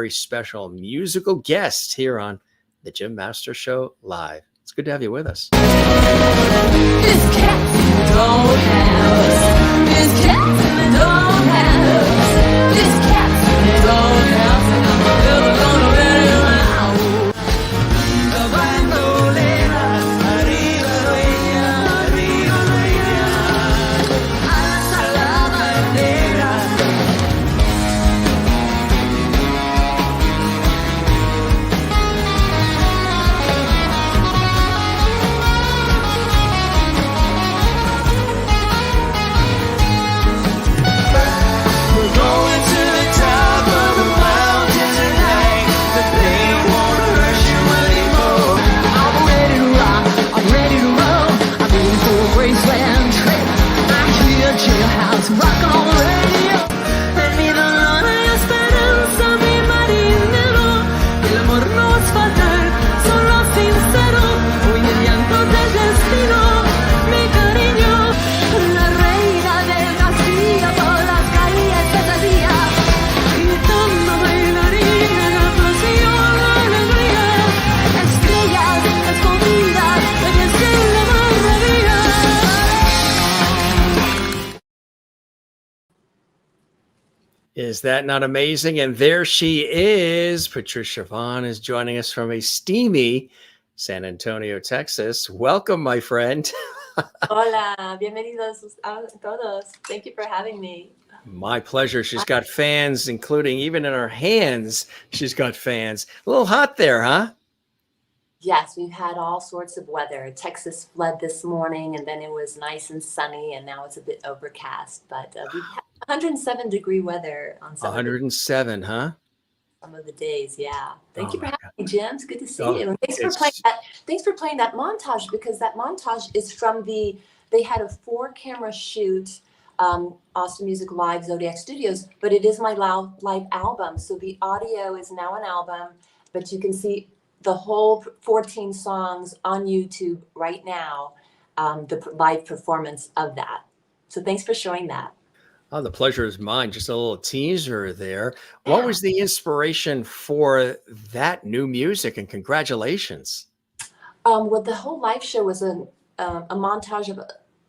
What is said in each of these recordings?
very special musical guest here on the Jim Master Show Live. It's good to have you with us. This cat's in the doghouse. This cat's in the doghouse. This cat's in the doghouse, and I'm never gonna let him out. The bandolera, arriba dueña, arriba dueña. A la bandera. Rock on the radio, en mi dolor hay esperanza, mi marinero. El amor no es fatal, solo sincero. Hoy el llanto del destino, mi cariño. La reina del Castilla por las calles de ese día, gritando bailarina, la pasión, la alegría. Estrellas escondidas en el cielo maravilla. Is that not amazing? And there she is. Patricia Vonne is joining us from a steamy San Antonio, Texas. Welcome, my friend. Hola, bienvenidos a todos. Thank you for having me. My pleasure. She's got fans, including even in her hands, she's got fans. A little hot there, huh? Yes, we've had all sorts of weather. Texas flood this morning, and then it was nice and sunny, and now it's a bit overcast. But we've had 107-degree weather on some 107, huh? some of the days. Yeah. Thank you for my having me, Jim. It's good to see Oh, you. And it's- thanks for playing that montage, because that montage is from they had a 4-camera shoot, Austin Music Live, Zodiac Studios, but it is my live album. So the audio is now an album, but you can see the whole 14 songs on YouTube right now, the live performance of that. So thanks for showing that. Oh, the pleasure is mine. Just a little teaser there. What was the inspiration for that new music? And congratulations. Well, the whole live show was a montage of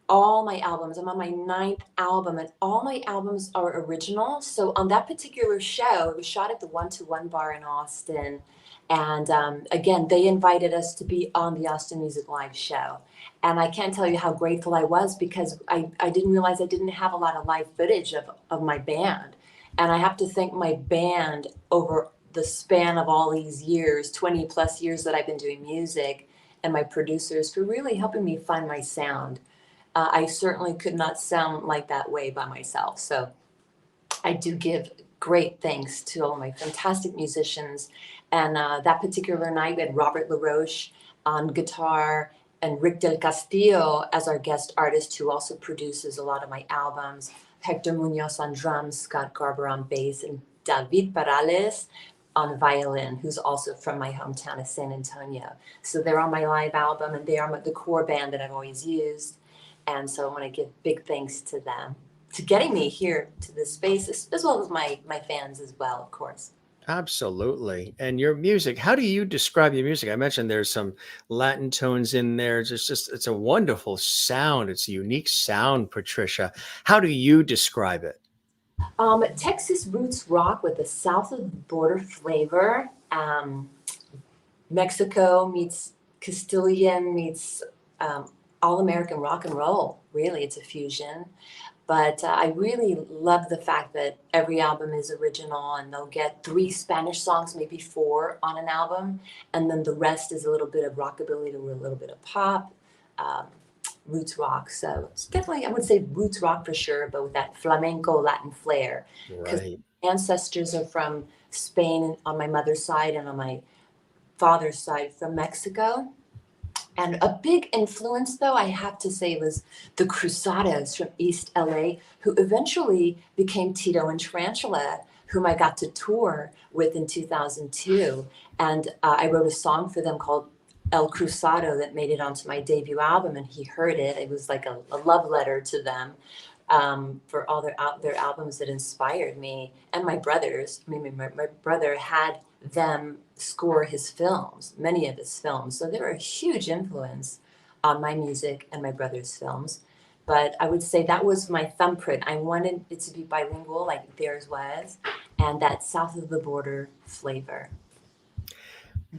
all my albums. I'm on my 9th album, and all my albums are original. So on that particular show, it was shot at the 1-to-1 bar in Austin. And again, they invited us to be on the Austin Music Live show. And I can't tell you how grateful I was, because I didn't realize I didn't have a lot of live footage of my band. And I have to thank my band over the span of all these years, 20 plus years that I've been doing music, and my producers for really helping me find my sound. I certainly could not sound like that way by myself. So I do give great thanks to all my fantastic musicians. And that particular night, we had Robert LaRoche on guitar and Rick Del Castillo as our guest artist, who also produces a lot of my albums. Hector Munoz on drums, Scott Garber on bass, and David Perales on violin, who's also from my hometown of San Antonio. So they're on my live album, and they are the core band that I've always used. And so I want to give big thanks to them, to getting me here to this space, as well as my fans as well, of course. Absolutely. And your music, how do you describe your music? I mentioned there's some Latin tones in there. It's a wonderful sound. It's a unique sound, Patricia. How do you describe it? Texas roots rock with a south of the border flavor. Mexico meets Castilian meets all-American rock and roll. Really, it's a fusion. But I really love the fact that every album is original, and they'll get 3 Spanish songs, maybe 4 on an album. And then the rest is a little bit of rockabilly to a little bit of pop, roots rock. So it's definitely, I would say roots rock for sure, but with that flamenco Latin flair. Because Right. ancestors are from Spain on my mother's side, and on my father's side from Mexico. And a big influence, though, I have to say, was the Cruzados from East LA, who eventually became Tito and Tarantula, whom I got to tour with in 2002. And I wrote a song for them called El Cruzado that made it onto my debut album, and he heard it. It was like a love letter to them. for all their albums that inspired me and my brothers. I mean, my brother had them score his films, many of his films. So they were a huge influence on my music and my brother's films. But I would say that was my thumbprint. I wanted it to be bilingual like theirs was, and that south of the border flavor.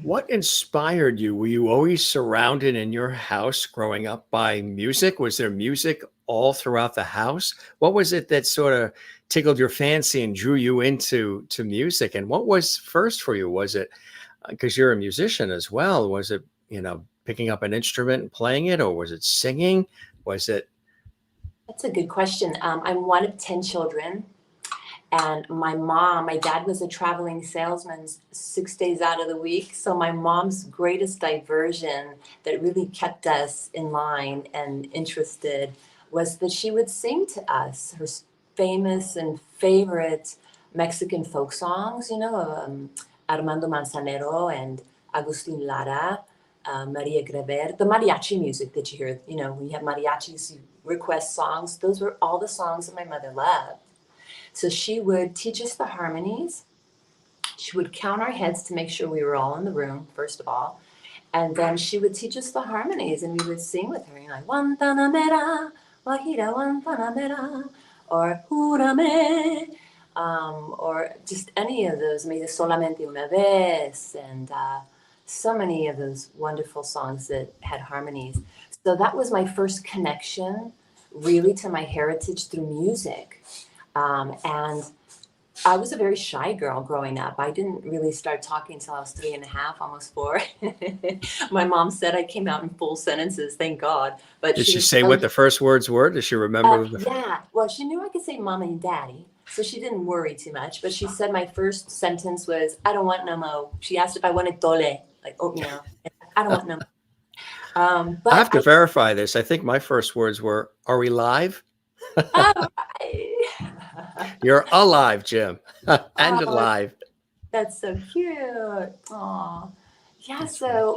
What inspired you? Were you always surrounded in your house growing up by music? Was there music all throughout the house? What was it that sort of tickled your fancy and drew you into music? And what was first for you? Was it because you're a musician as well? Was it, picking up an instrument and playing it, or was it singing? Was it? That's a good question. I'm one of 10 children. And my dad was a traveling salesman 6 days out of the week. So my mom's greatest diversion that really kept us in line and interested was that she would sing to us her famous and favorite Mexican folk songs, Armando Manzanero and Agustin Lara, Maria Grever, the mariachi music that you hear, when you have mariachis, you request songs. Those were all the songs that my mother loved. So she would teach us the harmonies. She would count our heads to make sure we were all in the room, first of all. And then she would teach us the harmonies and we would sing with her, like Guantanamera, Guajira Guantanamera, or Júrame, or just any of those, maybe Solamente una vez, and so many of those wonderful songs that had harmonies. So that was my first connection really to my heritage through music. And I was a very shy girl growing up. I didn't really start talking until I was 3.5, almost 4. My mom said I came out in full sentences, thank God. But Did she say what the first words were? Does she remember? Yeah. Well, she knew I could say mama and daddy, so she didn't worry too much. But she said my first sentence was, I don't want no mo. She asked if I wanted tole, like oatmeal. I don't want no mo. But I have to verify this. I think my first words were, are we live? You're alive, Jim, and alive. That's so cute. Aw. Yeah,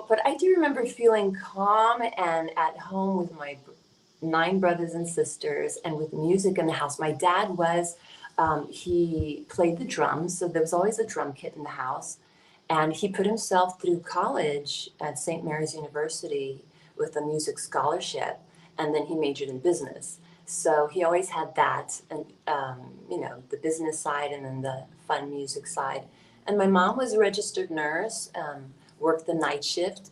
but I do remember feeling calm and at home with my 9 brothers and sisters and with music in the house. My dad he played the drums, so there was always a drum kit in the house. And he put himself through college at St. Mary's University with a music scholarship, and then he majored in business. So he always had that, and the business side and then the fun music side. And my mom was a registered nurse, worked the night shift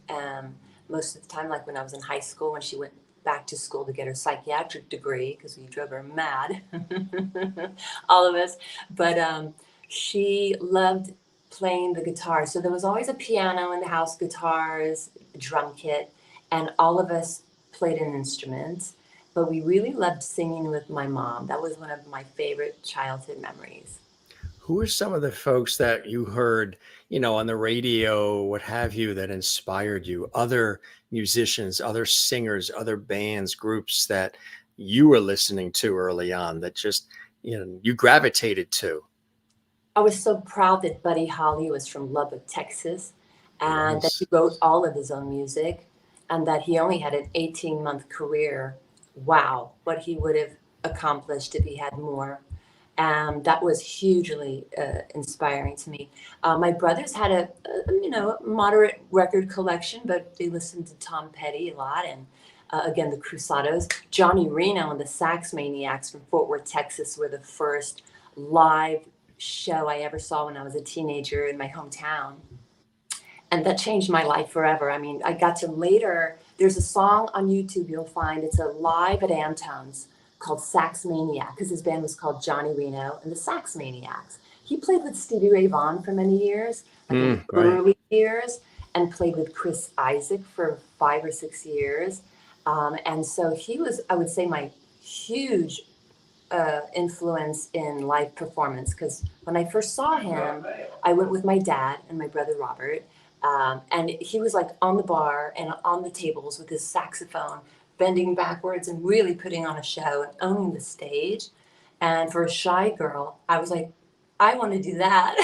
most of the time, like when I was in high school, when she went back to school to get her psychiatric degree, because we drove her mad, all of us. But she loved playing the guitar. So there was always a piano in the house, guitars, drum kit, and all of us played an instrument. But we really loved singing with my mom. That was one of my favorite childhood memories. Who are some of the folks that you heard, on the radio, what have you, that inspired you? Other musicians, other singers, other bands, groups that you were listening to early on that just, you gravitated to? I was so proud that Buddy Holly was from Lubbock, Texas, and that he wrote all of his own music, and that he only had an 18-month career. Wow, what he would have accomplished if he had more. That was hugely inspiring to me. My brothers had a moderate record collection, but they listened to Tom Petty a lot, and again, the Cruzados. Johnny Reno and the Sax Maniacs from Fort Worth, Texas were the first live show I ever saw when I was a teenager in my hometown. And that changed my life forever. I mean, I got to later, there's a song on YouTube you'll find, it's a live at Antone's called Sax Maniac, because his band was called Johnny Reno and the Sax Maniacs. He played with Stevie Ray Vaughan for many years, in the early years, and played with Chris Isaak for 5 or 6 years. And so he was, I would say, my huge influence in live performance, because when I first saw him, I went with my dad and my brother Robert, and he was like on the bar and on the tables with his saxophone, bending backwards and really putting on a show and owning the stage. And for a shy girl, I was like, I want to do that.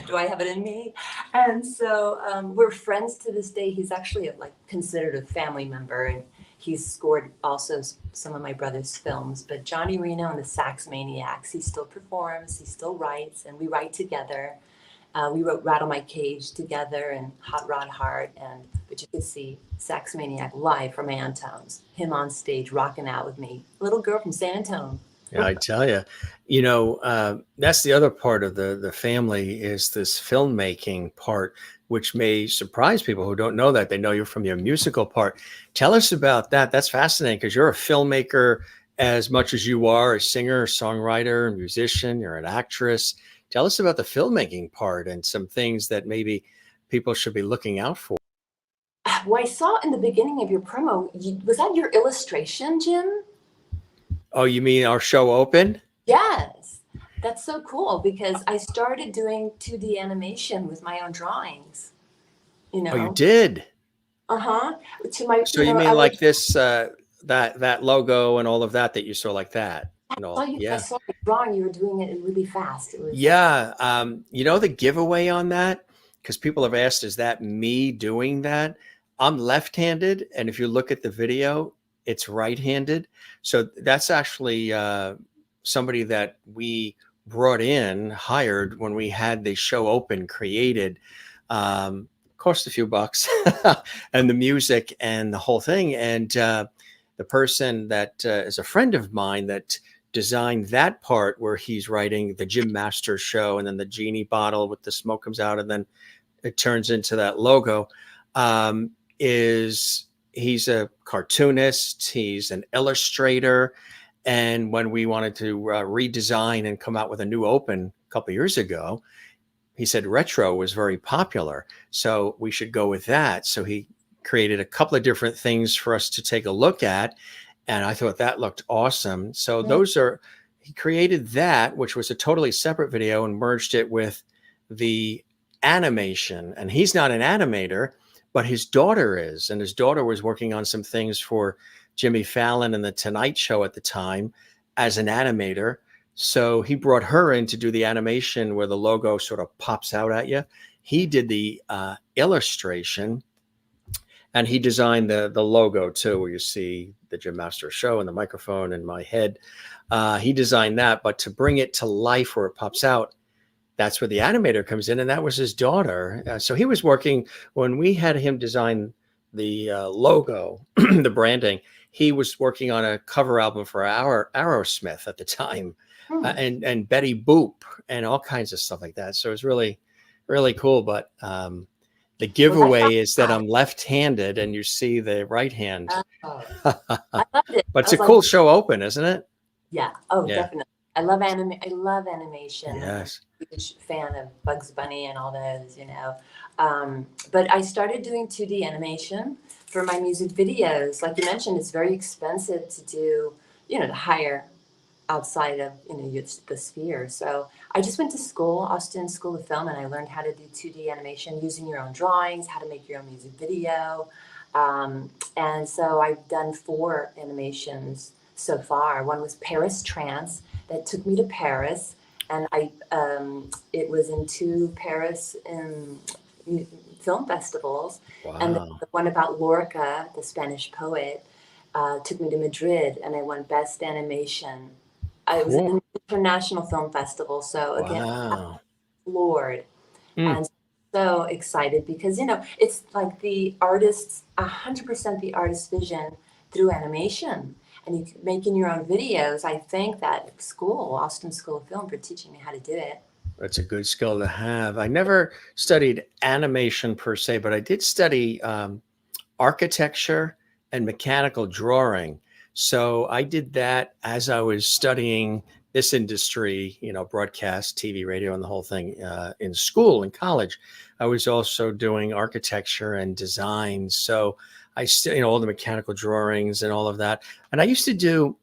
Do I have it in me? And so we're friends to this day. He's actually considered a family member, and He's scored also some of my brother's films. But Johnny Reno and the Sax Maniacs, he still performs, he still writes, and we write together. We wrote Rattle My Cage together and Hot Rod Heart, but you could see Sax Maniac live from Antone's, him on stage rocking out with me, little girl from San Antonio. Yeah, I tell you, that's the other part of the family is this filmmaking part, which may surprise people who don't know that. They know you from your musical part. Tell us about that. That's fascinating because you're a filmmaker as much as you are a singer, songwriter, musician. You're an actress. Tell us about the filmmaking part and some things that maybe people should be looking out for. Well, I saw in the beginning of your promo, was that your illustration, Jim? Oh, you mean our show Open? Yes. That's so cool because I started doing 2D animation with my own drawings. Oh, you did? Uh-huh. So you mean like this, that logo and all of that you saw like that? I saw the drawing. You were doing it really fast. It was the giveaway on that, because people have asked, is that me doing that? I'm left-handed, and if you look at the video, it's right-handed. So that's actually somebody that we hired when we had the show Open created. Cost a few bucks, and the music and the whole thing. And the person that is a friend of mine that designed that part where he's writing the Jim Master show, and then the genie bottle with the smoke comes out, and then it turns into that logo. He's a cartoonist, he's an illustrator, and when we wanted to redesign and come out with a new Open a couple of years ago, he said retro was very popular, so we should go with that. So he created a couple of different things for us to take a look at, and I thought that looked awesome. So he created that, which was a totally separate video, and merged it with the animation. And he's not an animator, but his daughter is, and his daughter was working on some things for Jimmy Fallon and the Tonight Show at the time as an animator. So he brought her in to do the animation where the logo sort of pops out at you. He did the illustration, and he designed the logo too, where you see the Jim Master show and the microphone in my head. He designed that, but to bring it to life where it pops out, that's where the animator comes in, and that was his daughter. So he was working, when we had him design the logo, the branding, he was working on a cover album for Aerosmith at the time, and Betty Boop and all kinds of stuff like that. So it was really, really cool. But the giveaway is that I'm left-handed and you see the right hand. I loved it. But it's a cool show Open, isn't it? Yeah. Oh, yeah. Definitely. I love animation. Yes. I'm a huge fan of Bugs Bunny and all those, But I started doing 2D animation for my music videos. Like you mentioned, it's very expensive to do, to hire outside of, the sphere. So I just went to school, Austin School of Film, and I learned how to do 2D animation using your own drawings, how to make your own music video. And so I've done 4 animations so far. One was Paris Trance that took me to Paris, and it was in 2 Paris film festivals. Wow. And the one about Lorca, the Spanish poet, took me to Madrid, and I won Best Animation. I was in an international film festival, so again, I'm floored and so excited because it's like the artist's 100% the artist's vision through animation. And you making your own videos. I thank that school, Austin School of Film, for teaching me how to do it. That's a good skill to have. I never studied animation per se, but I did study architecture and mechanical drawing. So I did that as I was studying this industry, broadcast, TV, radio, and the whole thing in school, in college. I was also doing architecture and design. So I still, all the mechanical drawings and all of that. And I used to do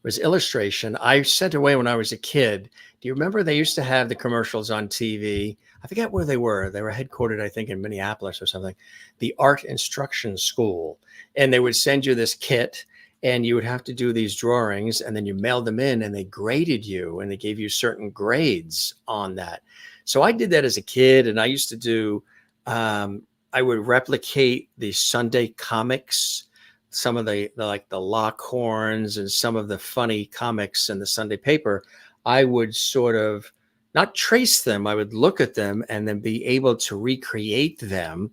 was illustration. I sent away when I was a kid. Do you remember they used to have the commercials on TV? I forget where they were. They were headquartered, I think, in Minneapolis or something. The Art Instruction School. And they would send you this kit, and you would have to do these drawings, and then you mailed them in, and they graded you, and they gave you certain grades on that. So I did that as a kid, and I used to do, I would replicate the Sunday comics some of the like the Lockhorns and some of the funny comics in the Sunday paper, I would sort of not trace them. I would look at them and then be able to recreate them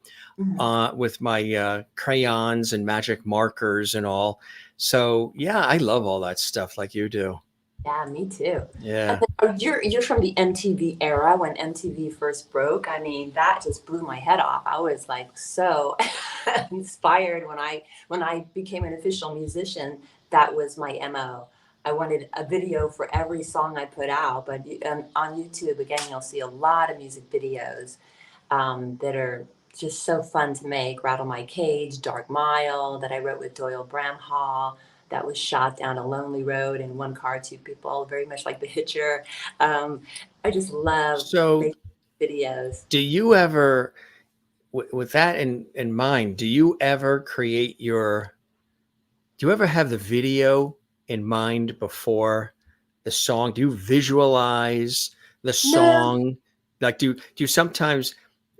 with my crayons and magic markers and all. So yeah, I love all that stuff like you do. Yeah, me too. Yeah. And you're from the MTV era when MTV first broke. I mean, that just blew my head off. I was like so inspired when I became an official musician. That was my MO. I wanted a video for every song I put out. But on YouTube, again, you'll see a lot of music videos that are just so fun to make. Rattle My Cage, Dark Mile, that I wrote with Doyle Bramhall, that was shot down a lonely road in one car, two people, very much like The Hitcher. I just love So videos. do you ever, with that in mind, do you ever have the video in mind before the song? Do you visualize the song? No. Like, do you sometimes,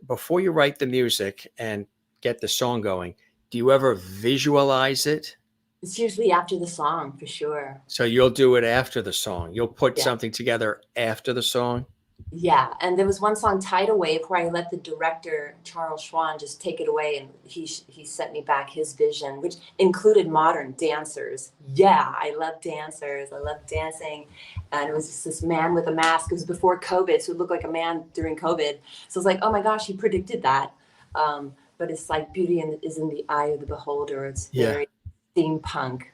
before you write the music and get the song going, do you ever visualize it? It's usually after the song, for sure. So you'll do it after the song. You'll put something together after the song? Yeah, and there was one song, Tidal Wave, where I let the director, Charles Schwann, just take it away, and he sent me back his vision, which included modern dancers. Yeah, I love dancers. I love dancing. And it was just this man with a mask. It was before COVID, so it looked like a man during COVID. So I was like, oh my gosh, he predicted that. But it's like beauty is in the eye of the beholder. It's very steampunk.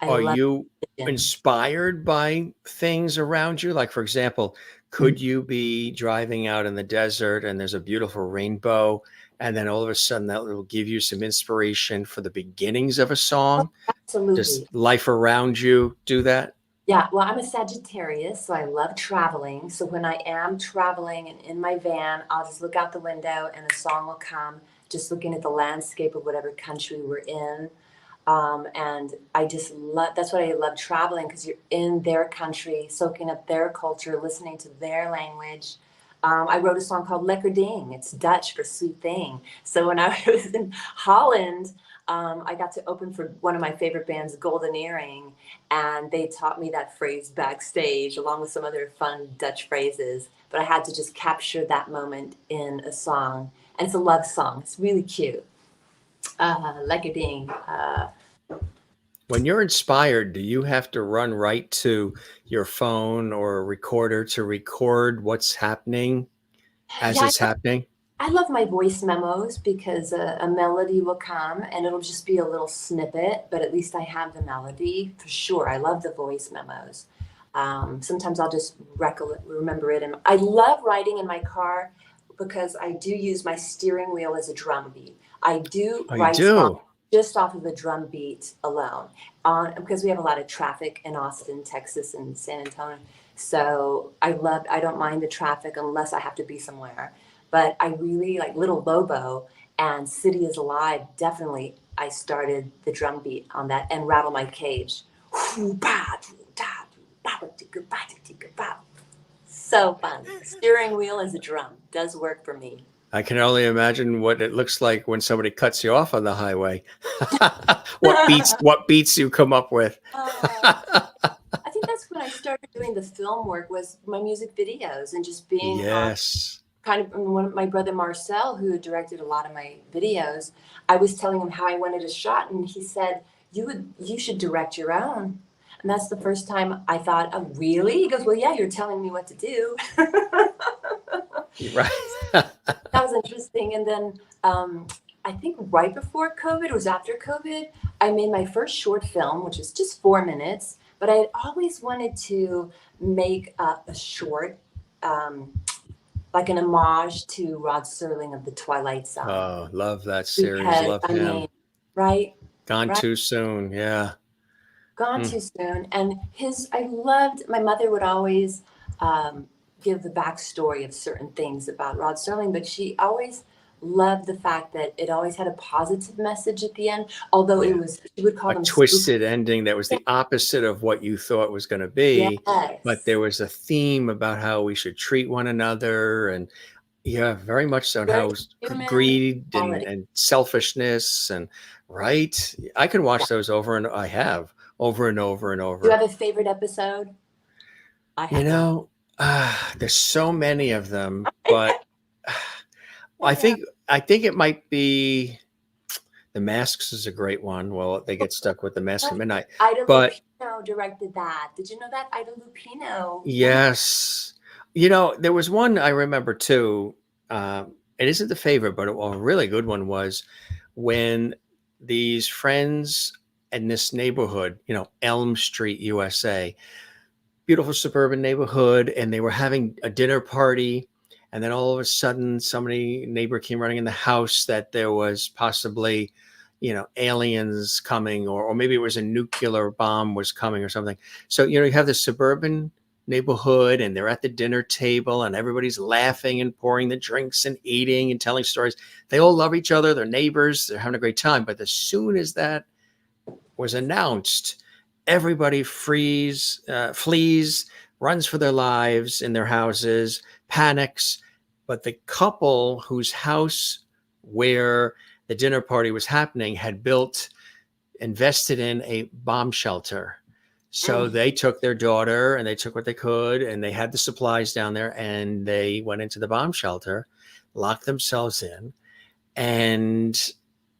Are you inspired by things around you? Like, for example, could you be driving out in the desert and there's a beautiful rainbow, and then all of a sudden that will give you some inspiration for the beginnings of a song? Oh, absolutely. Does life around you do that? Yeah, well, I'm a Sagittarius, so I love traveling. So when I am traveling and in my van, I'll just look out the window and a song will come, just looking at the landscape of whatever country we're in. And I just love, that's what I love traveling, because you're in their country, soaking up their culture, listening to their language. I wrote a song called Lekker Ding. It's Dutch for sweet thing. So when I was in Holland, I got to open for one of my favorite bands, Golden Earring, and they taught me that phrase backstage, along with some other fun Dutch phrases. But I had to just capture that moment in a song. And it's a love song. It's really cute. Lekker Ding. When you're inspired, do you have to run right to your phone or a recorder to record what's happening as it's happening? I love my voice memos, because a melody will come and it'll just be a little snippet, but at least I have the melody for sure. I love the voice memos. Sometimes I'll just remember it. And I love riding in my car because I do use my steering wheel as a drum beat. I do write songs just off of a drum beat alone, because we have a lot of traffic in Austin, Texas, and San Antonio. So I don't mind the traffic unless I have to be somewhere. But I really like Little Lobo and City is Alive. Definitely, I started the drum beat on that, and Rattle My Cage. So fun. Steering wheel as a drum does work for me. I can only imagine what it looks like when somebody cuts you off on the highway. What beats you come up with? I think that's when I started doing the film work, was my music videos, and just being kind of one of my brother Marcel, who directed a lot of my videos. I was telling him how I wanted a shot, and he said, you should direct your own. And that's the first time I thought, oh, really? He goes, well, yeah, you're telling me what to do. Right. That was interesting. And then I think right before COVID, it was after COVID, I made my first short film, which is just 4 minutes. But I had always wanted to make a short, like an homage to Rod Serling of the Twilight Zone. Oh, love that series. Love him. I mean, right? Gone too soon. Yeah. Gone too soon. And my mother would always give the backstory of certain things about Rod Serling, but she always loved the fact that it always had a positive message at the end, although she would call them twisted ending that was the opposite of what you thought was going to be. Yes. But there was a theme about how we should treat one another, and Yeah, very much so. And Very how human greed quality. and selfishness and right. I can Yeah. watch those over and I have over and over and Do you over. have a favorite episode? I You have one. know, there's so many of them, but I know. I think it might be The Masks is a great one. Well, they get stuck with The Mask of Midnight, Ida but Lupino directed that. Did you know that? Ida Lupino. Yeah. yes, there was one I remember too. It isn't the favorite, but a really good one was when these friends in this neighborhood, Elm Street, USA, beautiful suburban neighborhood, and they were having a dinner party. And then all of a sudden, neighbor came running in the house that there was possibly, aliens coming, or maybe it was a nuclear bomb was coming or something. So, you have this suburban neighborhood and they're at the dinner table and everybody's laughing and pouring the drinks and eating and telling stories. They all love each other. They're neighbors. They're having a great time. But as soon as that was announced, everybody flees, runs for their lives in their houses, panics. But the couple whose house where the dinner party was happening had invested in a bomb shelter. So they took their daughter and they took what they could and they had the supplies down there and they went into the bomb shelter, locked themselves in. And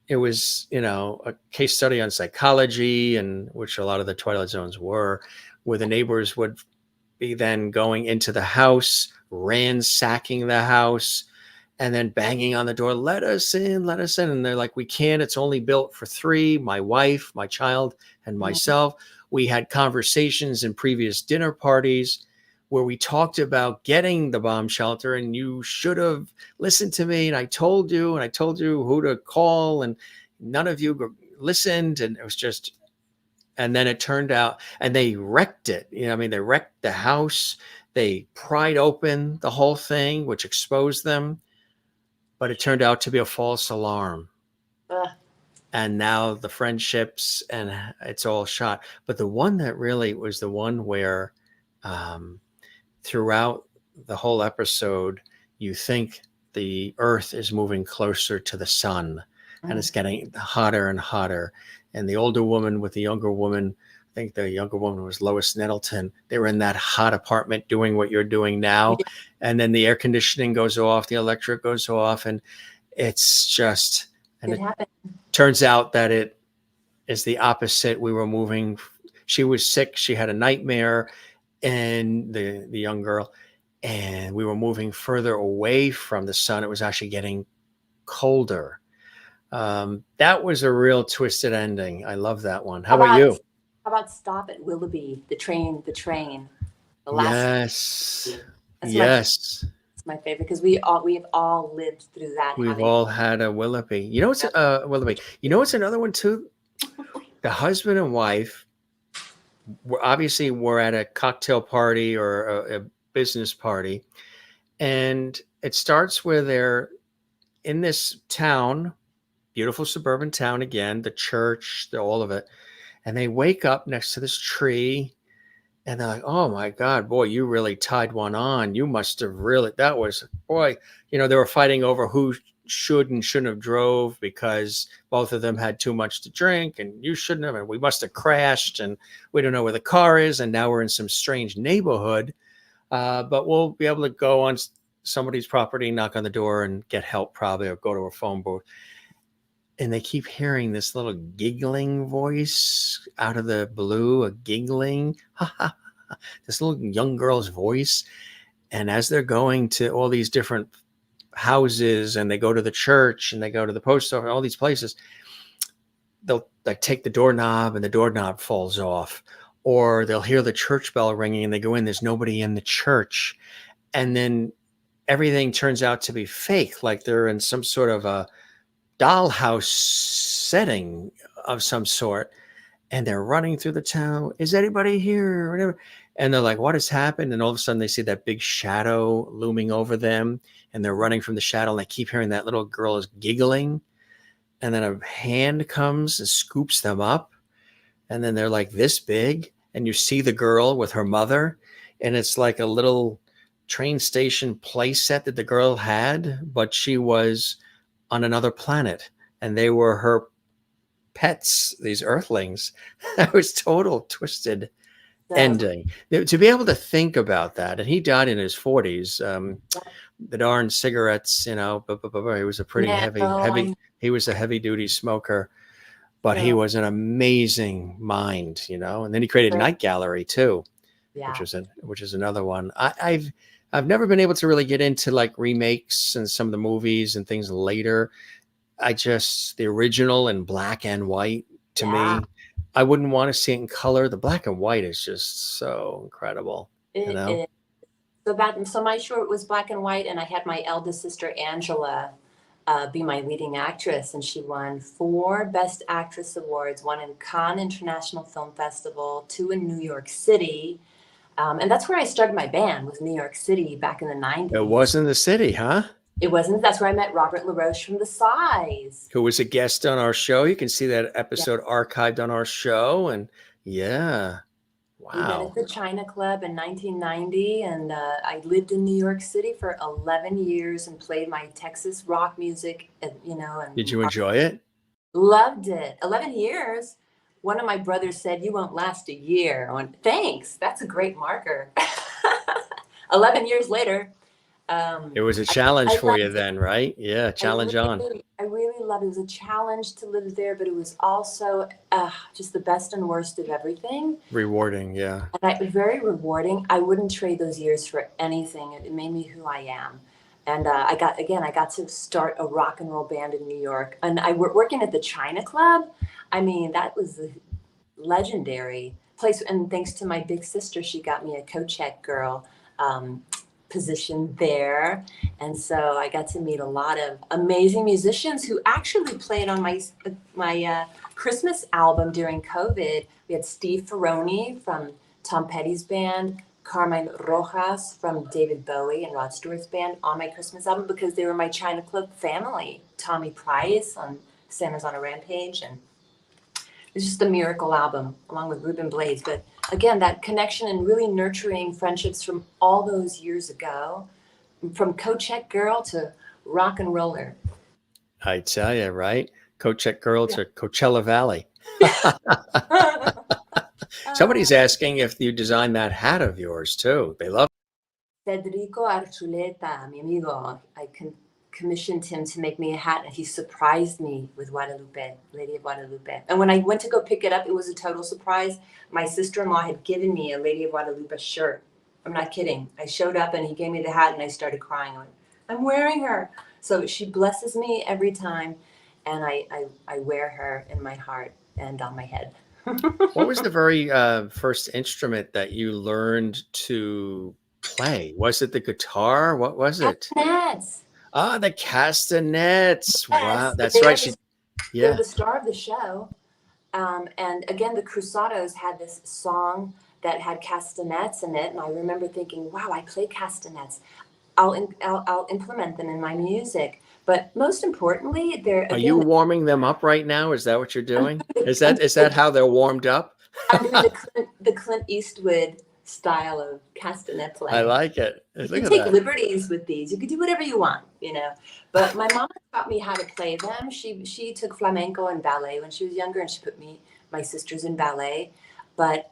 it was, a case study on psychology, and which a lot of the Twilight Zones were, where the neighbors would be then going into the house, ransacking the house, and then banging on the door, let us in, let us in. And they're like, we can't, it's only built for 3, my wife, my child, and myself. We had conversations in previous dinner parties where we talked about getting the bomb shelter, and you should have listened to me. And I told you who to call, and none of you listened. And it was just, and then it turned out, and they wrecked it. They wrecked the house. They pried open the whole thing, which exposed them. But it turned out to be a false alarm. And now the friendships and it's all shot. But the one that really was the one where throughout the whole episode, you think the earth is moving closer to the sun and it's getting hotter and hotter. And the older woman with the younger woman, I think the younger woman was Lois Nettleton. They were in that hot apartment doing what you're doing now. And then the air conditioning goes off, the electric goes off, and it's just, and it turns out that it is the opposite. We were moving. She was sick. She had a nightmare, and the young girl, and we were moving further away from the sun. It was actually getting colder. That was a real twisted ending. I love that one. How about you? How about Stop at Willoughby? The train. The last. Yes. It's my favorite because we have all lived through that. We've all had a Willoughby. What's Willoughby? What's another one too? The husband and wife were at a cocktail party or a business party, and it starts where they're in this town, beautiful suburban town again, the church, all of it, and they wake up next to this tree. And they're like, oh my God, boy, you really tied one on. You must have really, they were fighting over who should and shouldn't have drove because both of them had too much to drink and you shouldn't have, and we must have crashed and we don't know where the car is. And now we're in some strange neighborhood, but we'll be able to go on somebody's property, knock on the door and get help probably, or go to a phone booth. And they keep hearing this little giggling voice out of the blue, a giggling, this little young girl's voice. And as they're going to all these different houses and they go to the church and they go to the post office, all these places, they'll take the doorknob and the doorknob falls off. Or they'll hear the church bell ringing and they go in, there's nobody in the church. And then everything turns out to be fake, like they're in some sort of a dollhouse setting of some sort, and they're running through the town. Is anybody here? Or whatever. And they're like, what has happened? And all of a sudden they see that big shadow looming over them, and they're running from the shadow, and they keep hearing that little girl is giggling. And then a hand comes and scoops them up, and then they're like this big, and you see the girl with her mother, and it's like a little train station play set that the girl had, but she was on another planet and they were her pets, these earthlings. That was total twisted So, ending. To be able to think about that, and he died in his 40s. The darn cigarettes, he was a pretty no, he was a heavy duty smoker, but he so, was an amazing mind, and then he created Night Gallery too, yeah. which is another one. I've never been able to really get into like remakes and some of the movies and things later. The original in black and white, to Yeah. me, I wouldn't want to see it in color. The black and white is just so incredible, It is. So my short was black and white, and I had my eldest sister Angela be my leading actress, and she won 4 Best Actress awards: 1 in Cannes International Film Festival, 2 in New York City, and that's where I started my band, was New York City back in the 90s. It wasn't the city, huh? It wasn't. That's where I met Robert LaRoche from The Size, who was a guest on our show. You can see that episode archived on our show, and yeah. We met Wow. at the China Club in 1990, and I lived in New York City for 11 years and played my Texas rock music, and Did you enjoy it? loved it. 11 years. One of my brothers said, "You won't last a year." I went, "Thanks, that's a great marker." 11 years later, It was a challenge I for you loved it. then, right? Yeah, challenge on. I really loved it. It was a challenge to live there, but it was also just the best and worst of everything. Rewarding, yeah. And very rewarding. I wouldn't trade those years for anything. It made me who I am. And I got to start a rock and roll band in New York. And working at the China Club. I mean, that was a legendary place. And thanks to my big sister, she got me a co-check girl position there. And so I got to meet a lot of amazing musicians who actually played on my Christmas album during COVID. We had Steve Ferroni from Tom Petty's band, Carmen Rojas from David Bowie and Rod Stewart's band on my Christmas album because they were my China Club family. Tommy Price on Santa's on a Rampage, and it's just a miracle album along with Ruben Blades. But again, that connection and really nurturing friendships from all those years ago, from co-check girl to rock and roller. I tell you, right? Co-check girl to Coachella Valley. Somebody's asking if you designed that hat of yours too. They love Federico Archuleta, mi amigo, I commissioned him to make me a hat, and he surprised me with Guadalupe, Lady of Guadalupe. And when I went to go pick it up, it was a total surprise. My sister-in-law had given me a Lady of Guadalupe shirt. I'm not kidding. I showed up and he gave me the hat and I started crying. I went, I'm wearing her. So she blesses me every time, and I wear her in my heart and on my head. What was the very first instrument that you learned to play? Was it the guitar? What was it? Castanets. Ah, the castanets. Wow, Yes, that's right. They're the star of the show. And again, the Cruzados had this song that had castanets in it, and I remember thinking, "Wow, I play castanets. I'll implement them in my music." But most importantly, Are you warming them up right now? Is that what you're doing? Is that how they're warmed up? I'm doing the Clint Eastwood style of castanet playing. I like it. You can take liberties with these. You can do whatever you want, But my mom taught me how to play them. She took flamenco and ballet when she was younger, and she put my sisters in ballet. But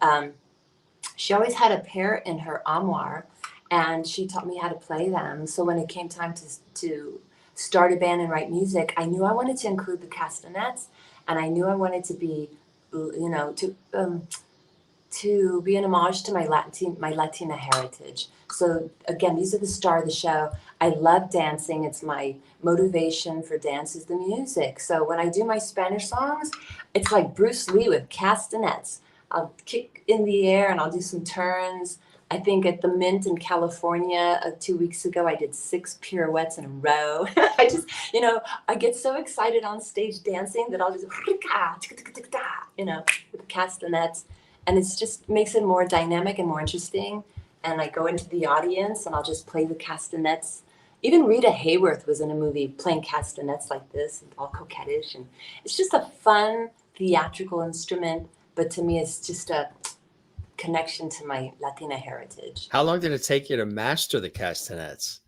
she always had a pair in her armoire, and she taught me how to play them. So when it came time to start a band and write music, I knew I wanted to include the castanets, and I knew I wanted to be, to be an homage to my Latina heritage. So again, these are the star of the show. I love dancing. It's my motivation for dance is the music. So when I do my Spanish songs, it's like Bruce Lee with castanets. I'll kick in the air and I'll do some turns. I think at the Mint in California 2 weeks ago, I did 6 pirouettes in a row. I just, I get so excited on stage dancing that I'll just, with the castanets. And it just makes it more dynamic and more interesting. And I go into the audience and I'll just play the castanets. Even Rita Hayworth was in a movie playing castanets like this, and all coquettish. And it's just a fun theatrical instrument. But to me, it's just connection to my Latina heritage. How long did it take you to master the castanets?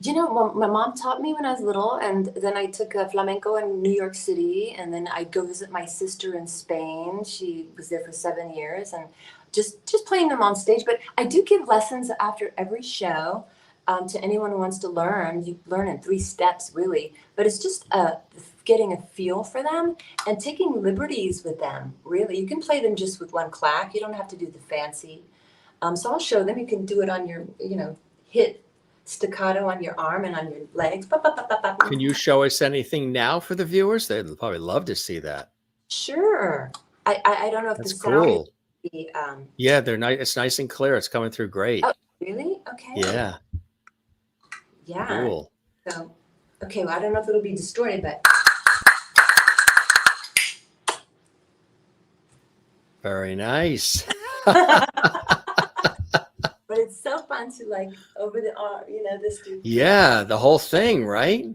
You know, my mom taught me when I was little, and then I took a flamenco in New York City, and then I'd go visit my sister in Spain. She was there for 7 years, and just playing them on stage. But I do give lessons after every show to anyone who wants to learn. You learn in 3 steps, really, but it's just getting a feel for them and taking liberties with them. Really, you can play them just with 1 clack. You don't have to do the fancy. So I'll show them. You can do it on your, hit staccato on your arm and on your legs. Can you show us anything now for the viewers? They'd probably love to see that. Sure. I don't know if That's the sound cool. is be, Yeah, they're nice. It's nice and clear. It's coming through great. oh, really? Okay. Yeah, Yeah. cool. So, okay, well, I don't know if it'll be distorted, but Very nice. but it's so fun to like over the arm, this dude. Yeah, the whole thing, right?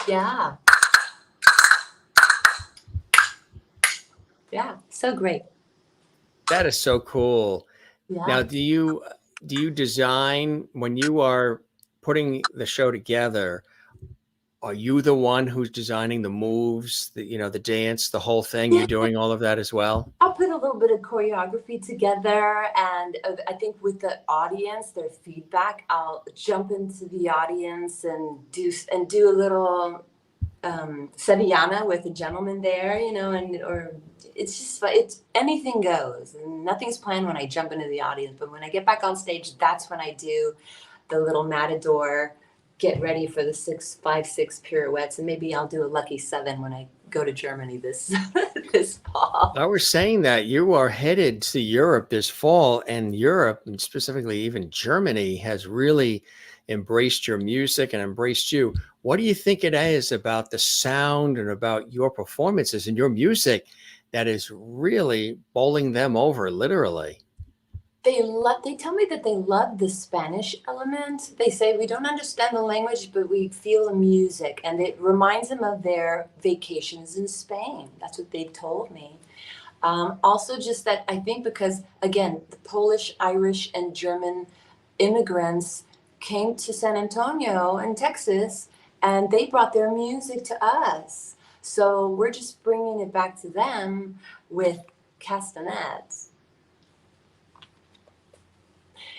Yeah. Yeah. So great. That is so cool. Yeah. Now, do you design when you are putting the show together? Are you the one who's designing the moves, the dance, the whole thing? You're doing all of that as well? I'll put a little bit of choreography together, and I think with the audience, their feedback, I'll jump into the audience and do a little Sevillana with a gentleman there, or it's just it's anything goes, and nothing's planned when I jump into the audience. But when I get back on stage, that's when I do the little matador. Get ready for the 6 pirouettes, and maybe I'll do a lucky 7 when I go to Germany this fall. I was saying that you are headed to Europe this fall, and Europe, and specifically even Germany, has really embraced your music and embraced you. What do you think it is about the sound and about your performances and your music that is really bowling them over, literally? They tell me that they love the Spanish element. They say we don't understand the language, but we feel the music, and it reminds them of their vacations in Spain. That's what they've told me. Also, just that I think because, again, the Polish, Irish, and German immigrants came to San Antonio in Texas, and they brought their music to us. So we're just bringing it back to them with castanets.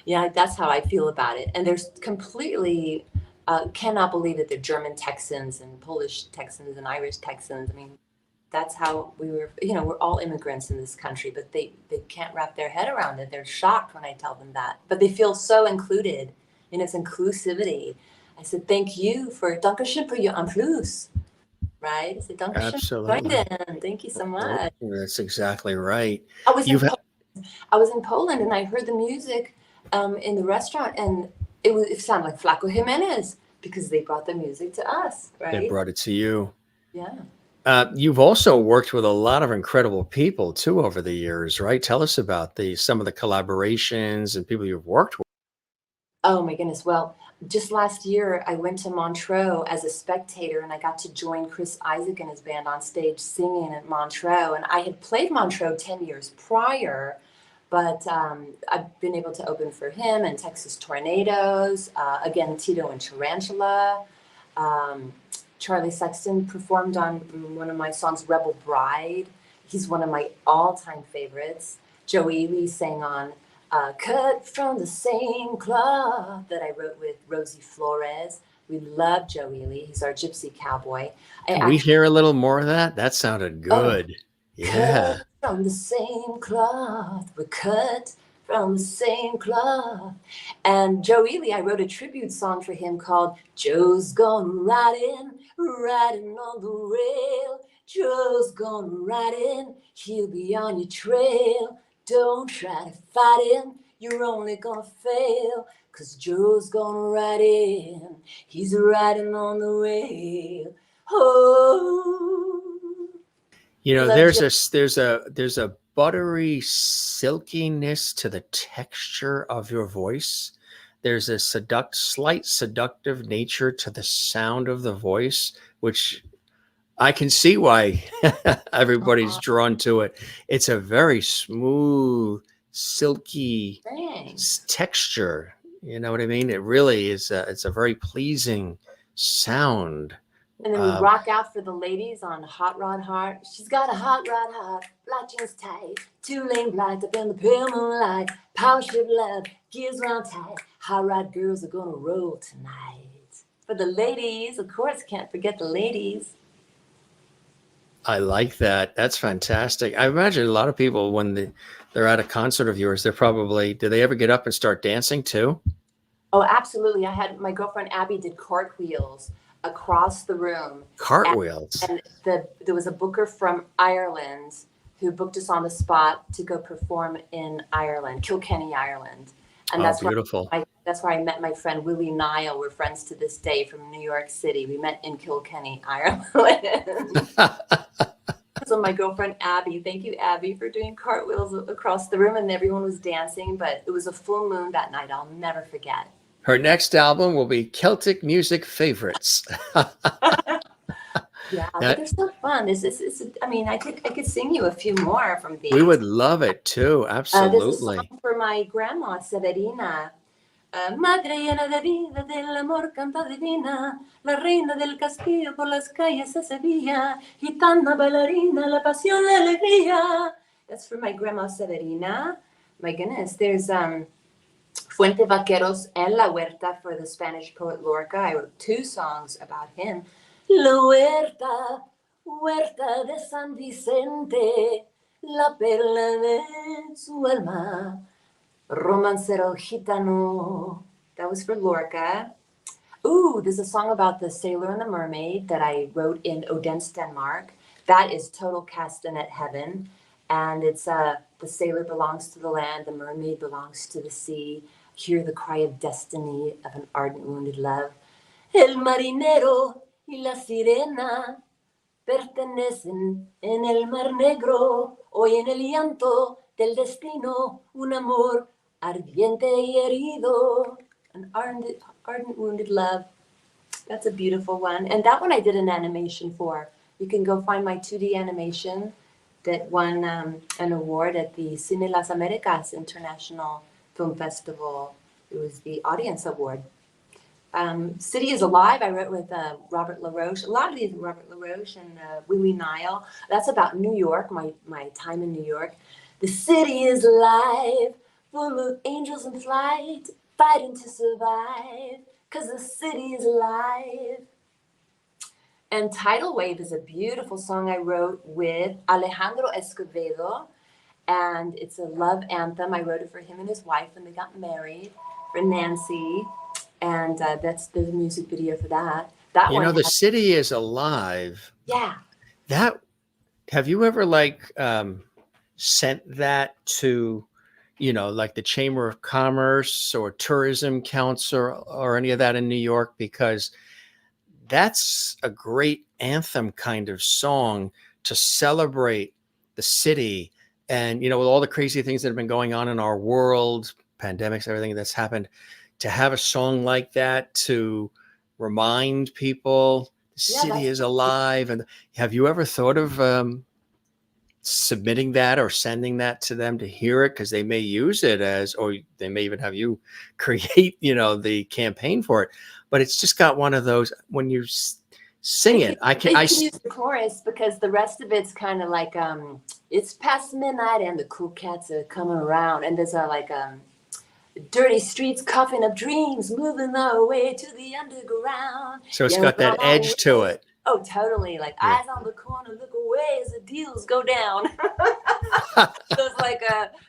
Yeah, that's how I feel about it. And there's completely cannot believe that they're German Texans and Polish Texans and Irish Texans. I mean, that's how we were, we're all immigrants in this country, but they can't wrap their head around it. They're shocked when I tell them that, but they feel so included in its inclusivity. I said, thank you Dankeschön für Ihr Einfluss. Right? I said, Dankeschön. Absolutely. Thank you so much. That's exactly right. I was in Poland and I heard the music in the restaurant, and it sounded like Flaco Jimenez because they brought the music to us, right? They brought it to you. Yeah. You've also worked with a lot of incredible people too over the years, right? Tell us about some of the collaborations and people you've worked with. Oh my goodness. Well, just last year I went to Montreux as a spectator, and I got to join Chris Isaak and his band on stage singing at Montreux. And I had played Montreux 10 years prior, but I've been able to open for him and Texas Tornadoes, again, Tito and Tarantula. Charlie Sexton performed on one of my songs, Rebel Bride. He's one of my all-time favorites. Joe Ely sang on Cut from the Same Cloth that I wrote with Rosie Flores. We love Joe Ely. He's our gypsy cowboy. Can we hear a little more of that? That sounded good. Yeah. Cut from the same cloth, we're cut from the same cloth. And Joe Ely, I wrote a tribute song for him called Joe's Gone Riding on the rail. Joe's gone riding, he'll be on your trail. Don't try to fight him, you're only gonna fail. 'Cause Joe's gone riding, he's riding on the rail. Oh. There's a buttery silkiness to the texture of your voice. There's a slight seductive nature to the sound of the voice, which I can see why everybody's drawn to it. It's a very smooth silky Thanks. texture. You know what I mean? It really is. It's a very pleasing sound. And then we rock out for the ladies on Hot Rod Heart. She's got a hot rod heart, black jeans tight, 2-lane blind up in the pale moonlight, power ship love, gears round tight. Hot rod girls are gonna roll tonight. For the ladies, of course, can't forget the ladies. I like that. That's fantastic. I imagine a lot of people when they're at a concert of yours, they're probably, do they ever get up and start dancing too? Oh, absolutely. I had my girlfriend Abby did cartwheels across the room. Cartwheels. And there was a booker from Ireland who booked us on the spot to go perform in Ireland, Kilkenny, Ireland. And that's beautiful. That's where I met my friend Willie Nile. We're friends to this day from New York City. We met in Kilkenny, Ireland. So my girlfriend Abby, thank you, Abby, for doing cartwheels across the room, and everyone was dancing. But it was a full moon that night. I'll never forget. Her next album will be Celtic Music Favorites. Yeah, but they're so fun. I mean, I could sing you a few more from these. We would love it too. Absolutely. There's a song for my grandma, Severina. Madre llena de vida, del amor canta divina, la reina del castillo por las calles de Sevilla, gitana bailarina, la pasión, la alegría. That's for my grandma Severina. My goodness, there's Fuente Vaqueros en la Huerta for the Spanish poet Lorca. I wrote 2 songs about him. La huerta, huerta de San Vicente, la perla de su alma. Romancero Gitano. That was for Lorca. Ooh, there's a song about the sailor and the mermaid that I wrote in Odense, Denmark. That is total castanet heaven. And it's the sailor belongs to the land, the mermaid belongs to the sea. Hear the cry of destiny of an ardent, wounded love. El marinero y la sirena pertenecen en el mar negro. Hoy en el llanto del destino, un amor ardiente y herido, an ardent, wounded love. That's a beautiful one. And that one I did an animation for. You can go find my 2D animation that won an award at the Cine Las Americas International Film Festival. It was the Audience Award. City is Alive, I wrote with Robert LaRoche. A lot of these, Robert LaRoche and Willie Nile. That's about New York, my time in New York. The city is alive, full of angels in flight, fighting to survive, 'cause the city is alive. And Tidal Wave is a beautiful song I wrote with Alejandro Escovedo, and it's a love anthem. I wrote it for him and his wife when they got married, for Nancy, and that's the music video for that. That you know, the city is alive. Yeah. That, have you ever sent that to, like the Chamber of Commerce or Tourism Council or any of that in New York? Because that's a great anthem kind of song to celebrate the city. And, with all the crazy things that have been going on in our world, pandemics, everything that's happened, to have a song like that to remind people the city is alive. And have you ever thought of submitting that or sending that to them to hear it? Because they may use it or they may even have you create, the campaign for it. But it's just got one of those, when you sing it, I can use the chorus, because the rest of it's kind of like, it's past midnight and the cool cats are coming around. And there's dirty streets coughing up dreams, moving our way to the underground. So it's got that edge to it. Oh, totally. Like eyes on the corner, look away as the deals go down. So it's like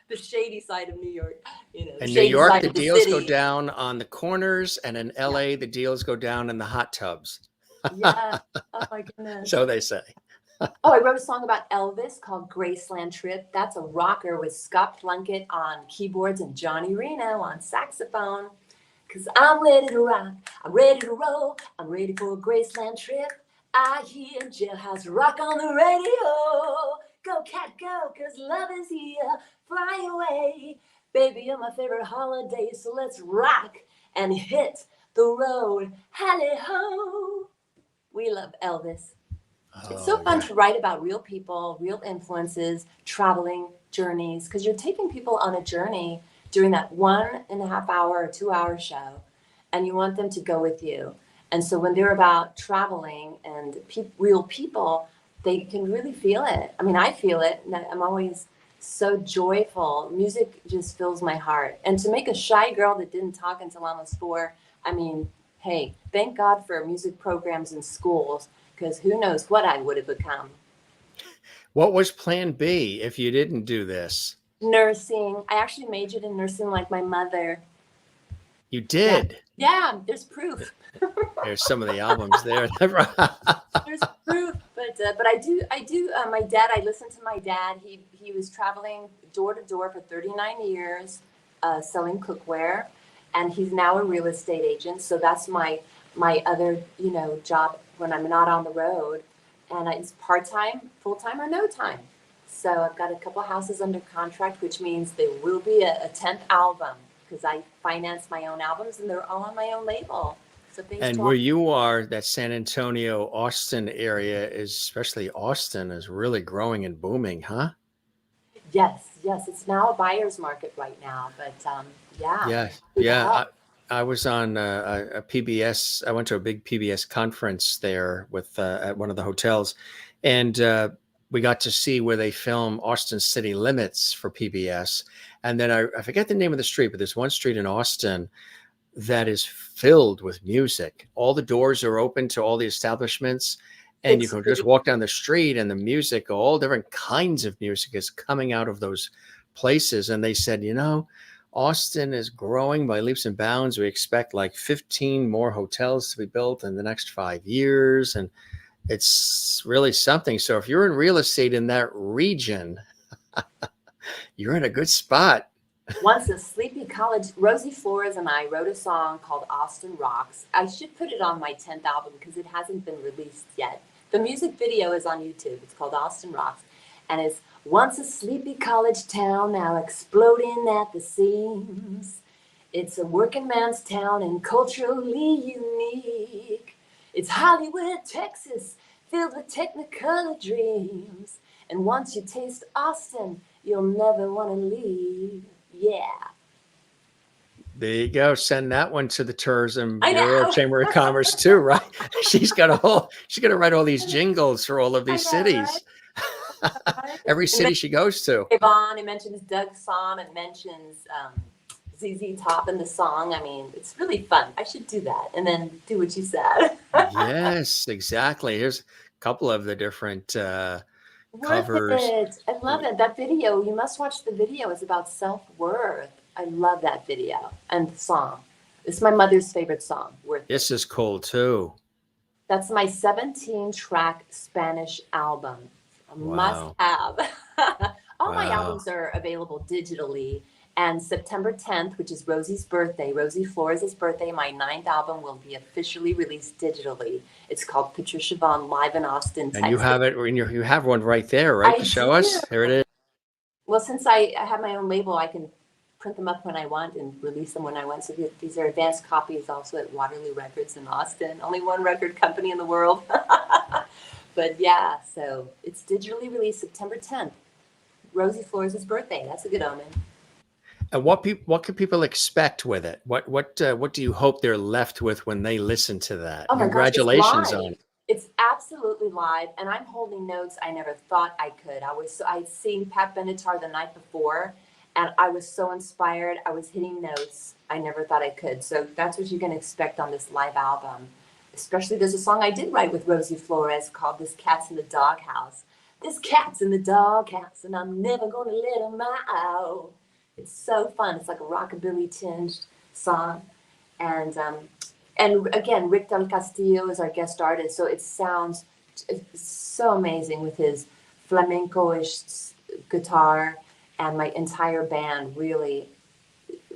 the shady side of New York. In New York, the deals go down on the corners, and in LA, the deals go down in the hot tubs. Yeah. Oh my goodness. So they say. Oh, I wrote a song about Elvis called Graceland Trip. That's a rocker with Scott Plunkett on keyboards and Johnny Reno on saxophone. 'Cause I'm ready to rock, I'm ready to roll, I'm ready for a Graceland trip. I hear Jailhouse Rock on the radio. Go cat go, 'cause love is here. Fly away, baby, you're my favorite holiday. So let's rock and hit the road. Hally ho. We love Elvis. It's so Oh, fun yeah. to write about real people, real influences, traveling journeys, because you're taking people on a journey during that 1.5 hour or 2 hour show, and you want them to go with you. And so when they're about traveling and real people, they can really feel it. I mean, I feel it, and I'm always so joyful. Music just fills my heart. And to make a shy girl that didn't talk until I was 4, I mean, hey, thank God for music programs in schools, because who knows what I would have become. What was plan B if you didn't do this? Nursing. I actually majored in nursing like my mother. You Yeah. did. Yeah, there's proof. There's some of the albums there. There's proof, but I do. My dad. I listened to my dad. He was traveling door to door for 39 years, selling cookware, and he's now a real estate agent. So that's my other job when I'm not on the road, and it's part time, full time, or no time. So I've got a couple houses under contract, which means there will be a 10th album because I finance my own albums and they're all on my own label. So things And talk. where you are, that San Antonio, Austin area is, especially Austin, is really growing and booming, huh? Yes, yes, it's now a buyer's market right now, but yeah, Yeah, need the yeah. help. I was on a PBS. I went to a big PBS conference there with at one of the hotels, and we got to see where they film Austin City Limits for PBS. And then I forget the name of the street, but there's one street in Austin that is filled with music. All the doors are open to all the establishments, and you It's can just pretty. walk down the street, and the music, all different kinds of music, is coming out of those places. And they said, Austin is growing by leaps and bounds. We expect like 15 more hotels to be built in the next 5 years. And it's really something. So if you're in real estate in that region, you're in a good spot. Once a sleepy college, Rosie Flores and I wrote a song called Austin Rocks. I should put it on my 10th album because it hasn't been released yet. The music video is on YouTube. It's called Austin Rocks. And it's once a sleepy college town, now exploding at the seams. It's a working man's town and culturally unique. It's Hollywood, Texas, filled with technicolor dreams. And once you taste Austin, you'll never want to leave. Yeah. There you go. Send that one to the Tourism I Bureau, know. Chamber of Commerce too, right? She's gonna write all these jingles for all of I these know, right? cities. Every And then city she goes to. Yvonne, it mentions Doug Psalm, it mentions ZZ Top in the song. I mean, it's really fun. I should do that and then do what you said. Yes, exactly. Here's a couple of the different Worth covers. it. I love it. That video, you must watch the video. It's about self-worth. I love that video and the song. It's my mother's favorite song, Worth It. This is cool too. That's my 17-track Spanish album. A Wow. must have. All my Wow. albums are available digitally. And September 10th, which is Rosie's birthday, Rosie Flores' birthday, my 9th album will be officially released digitally. It's called Patricia Vonne Live in Austin, And you Texas. have it in you have one right there, right? I To show us. do. Here it is. Well, since I have my own label, I can print them up when I want and release them when I want. So these are advanced copies also at Waterloo Records in Austin. Only one record company in the world. But yeah, so it's digitally released September 10th. Rosie Flores' birthday. That's a good omen. And what can people expect with it? What do you hope they're left with when they listen to that? Oh my gosh, it's Congratulations live. on it. It's absolutely live, and I'm holding notes I never thought I could. I'd seen Pat Benatar the night before, and I was so inspired. I was hitting notes I never thought I could. So that's what you can expect on this live album. Especially, there's a song I did write with Rosie Flores called "This Cat's in the Doghouse." This cat's in the doghouse, and I'm never gonna let him out. It's so fun. It's like a rockabilly tinged song, and again, Rick Del Castillo is our guest artist, so it sounds so amazing with his flamenco-ish guitar, and my entire band really,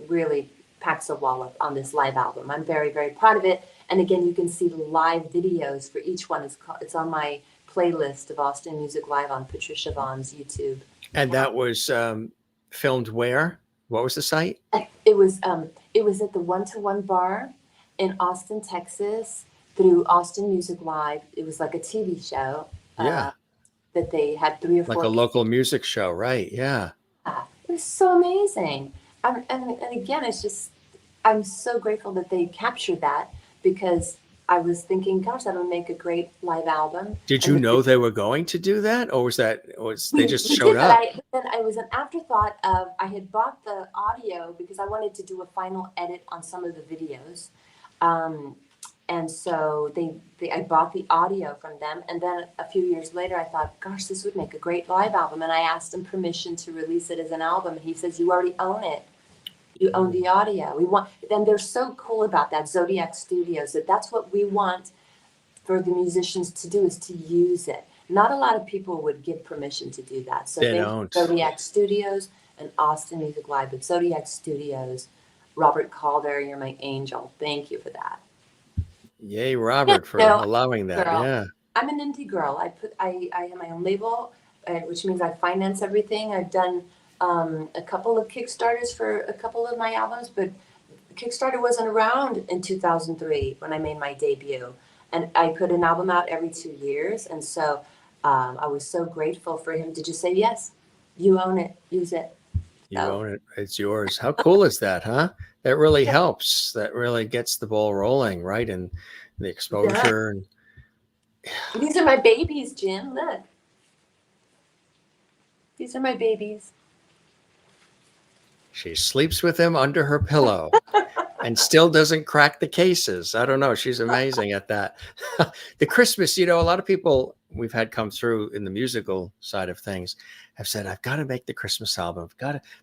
really packs a wallop on this live album. I'm very, very proud of it. And again, you can see the live videos for each one. It's on my playlist of Austin Music Live on Patricia Vonne's YouTube. And that was filmed where? What was the site? It was at the One to One Bar in Austin, Texas, through Austin Music Live. It was like a TV show, Yeah. that they had 3 or 4. Like a local music show, right? Yeah. It was so amazing. And again, it's just, I'm so grateful that they captured that, because I was thinking, gosh, that would make a great live album. Did And you know they were going to do that, or they just we showed did, up? but then I was an afterthought of, I had bought the audio because I wanted to do a final edit on some of the videos. And so I bought the audio from them. And then a few years later, I thought, gosh, this would make a great live album. And I asked him permission to release it as an album. And he says, you already own it. You own the audio. Then they're so cool about that, Zodiac Studios, that's what we want for the musicians to do, is to use it. Not a lot of people would give permission to do that. So They don't. Zodiac Studios and Austin Music Live, but Zodiac Studios, Robert Calder, you're my angel. Thank you for that. Yay, Robert, for No, allowing that. girl. Yeah. I'm an indie girl. I have my own label, which means I finance everything. I've done a couple of Kickstarters for a couple of my albums, but Kickstarter wasn't around in 2003 when I made my debut. And I put an album out every 2 years. And so I was so grateful for him to just say, yes, you own it, use it. You own it. It's yours. How cool is that, huh? That really helps. That really gets the ball rolling, right? And the exposure. And these are my babies, Jim. Look. These are my babies. she sleeps with him under her pillow and still doesn't crack the cases. I don't know. She's amazing at that. The Christmas, a lot of people we've had come through in the musical side of things have said, I've got to make the Christmas album.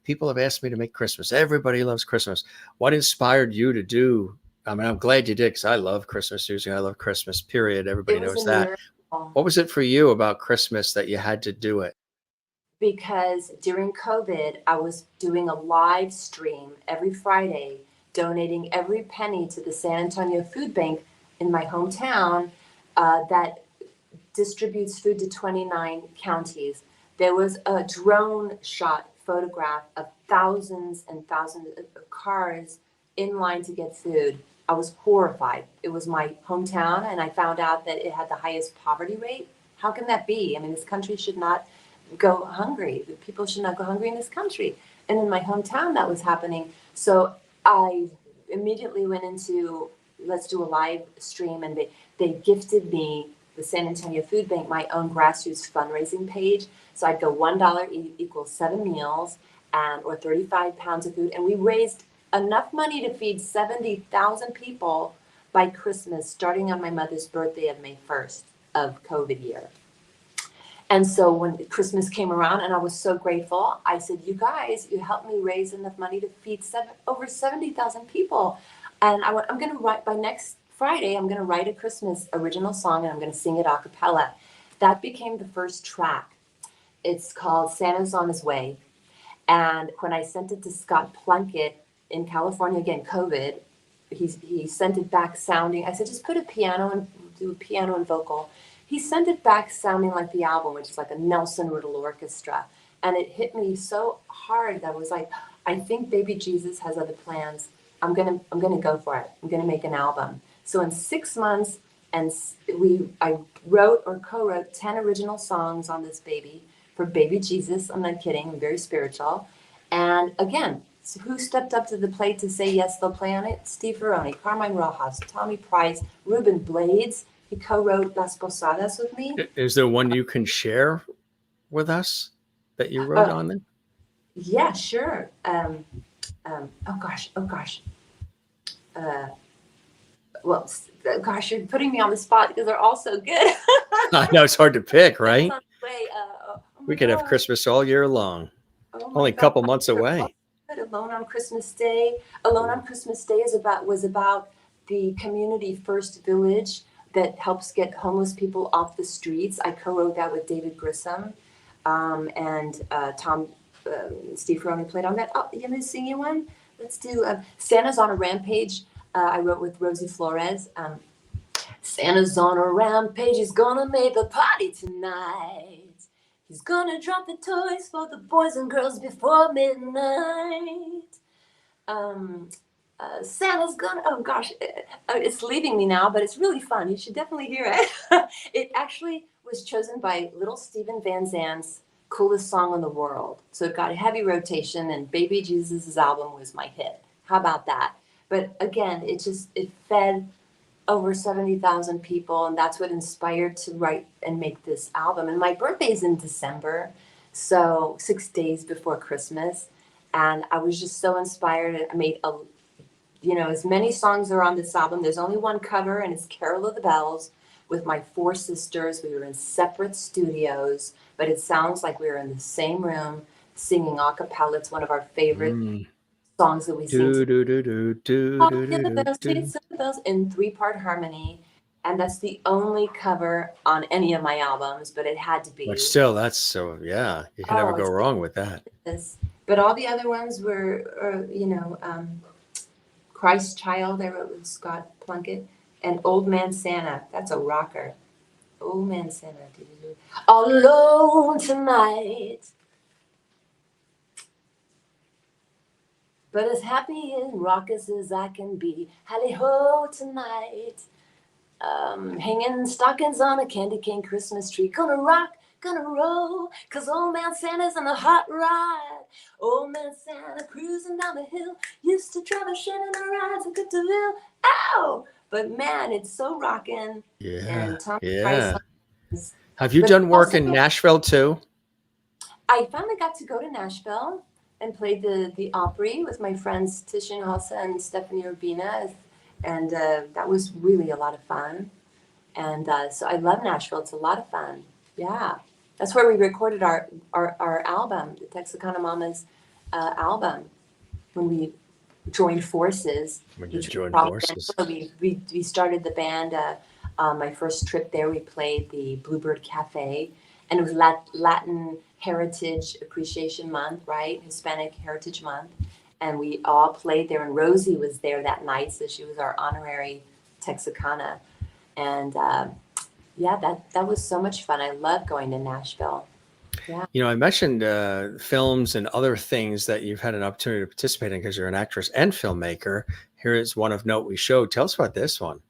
People have asked me to make Christmas. Everybody loves Christmas. What inspired you to do? I mean, I'm glad you did, because I love Christmas music. I love Christmas, period. Everybody knows that. Miracle. What was it for you about Christmas that you had to do it? Because during COVID, I was doing a live stream every Friday, donating every penny to the San Antonio Food Bank in my hometown that distributes food to 29 counties. There was a drone shot photograph of thousands and thousands of cars in line to get food. I was horrified. It was my hometown, and I found out that it had the highest poverty rate. How can that be? I mean, this country should not go hungry. People should not go hungry in this country. And in my hometown, that was happening. So I immediately went into, let's do a live stream, and they gifted me, the San Antonio Food Bank, my own grassroots fundraising page. So I'd go $1 equals 7 meals or 35 pounds of food. And we raised enough money to feed 70,000 people by Christmas, starting on my mother's birthday of May 1st of COVID year. And so when Christmas came around, and I was so grateful, I said, you guys, you helped me raise enough money to feed over 70,000 people. And I'm going to write, by next Friday, I'm going to write a Christmas original song, and I'm going to sing it a cappella. That became the first track. It's called Santa's on His Way. And when I sent it to Scott Plunkett in California, again, COVID, he sent it back sounding, I said, just put a piano and do a piano and vocal. He sent it back sounding like the album, which is like a Nelson Riddle orchestra. And it hit me so hard that I was like, I think Baby Jesus has other plans. I'm gonna go for it. I'm gonna make an album. So in 6 months, I wrote or co-wrote 10 original songs on this baby for Baby Jesus. I'm not kidding. I'm very spiritual. And again, so who stepped up to the plate to say yes, they'll play on it? Steve Ferroni, Carmine Rojas, Tommy Price, Ruben Blades. He co-wrote Las Posadas with me. Is there one you can share with us that you wrote on them? Yeah, sure. Oh gosh. Well, gosh, you're putting me on the spot because they're all so good. I know it's hard to pick, right? We could have God. Christmas all year long. Oh Only a God. couple months away. Alone on Christmas Day. Alone on Christmas Day was about the community first village that helps get homeless people off the streets. I co-wrote that with David Grissom, and Steve Ferroni played on that. Oh, you want me to sing you one? Let's do Santa's on a Rampage. I wrote with Rosie Flores. Santa's on a rampage. He's gonna make the party tonight. He's gonna drop the toys for the boys and girls before midnight. Santa's gonna, oh gosh, it's leaving me now, but it's really fun. You should definitely hear it. It actually was chosen by Little Steven Van Zandt's coolest song in the world. So it got a heavy rotation, and Baby Jesus' album was my hit. How about that? But again, it fed over 70,000 people, and that's what inspired to write and make this album. And my birthday's in December, so 6 days before Christmas, and I was just so inspired. I made as many songs are on this album. There's only one cover, and it's Carol of the Bells with my 4 sisters. We were in separate studios, but it sounds like we were in the same room singing a cappella. It's one of our favorite songs that we sing in 3-part harmony, and that's the only cover on any of my albums, but it had to be. But still, that's so, yeah, you can never go wrong with that. But all the other ones were, Christ Child, I wrote with Scott Plunkett, and Old Man Santa. That's a rocker. Old Man Santa. All alone tonight, but as happy and raucous as I can be. Hally-ho tonight. Hanging stockings on a candy cane Christmas tree. Gonna rock, gonna roll, 'cause Old Man Santa's on a hot ride. Old Man Santa cruising down the hill. Used to drive a Shannon rides a good to Ville. Ow! But man, it's so rocking. Yeah. And Tom Yeah. Price. Have you done work in Nashville too? I finally got to go to Nashville and played the Opry with my friends Tisha Halsa and Stephanie Urbina, and that was really a lot of fun. And so I love Nashville. It's a lot of fun. Yeah, that's where we recorded our album, the Texarkana Mamas album, when we joined forces. When you joined forces. We started the band. My first trip there, we played the Bluebird Cafe, and it was Latin Heritage Appreciation Month, right? Hispanic Heritage Month. And we all played there, and Rosie was there that night, so she was our honorary Texarkana. And that was so much fun. I love going to Nashville. Yeah. I mentioned films and other things that you've had an opportunity to participate in because you're an actress and filmmaker. Here is one of note we showed. Tell us about this one.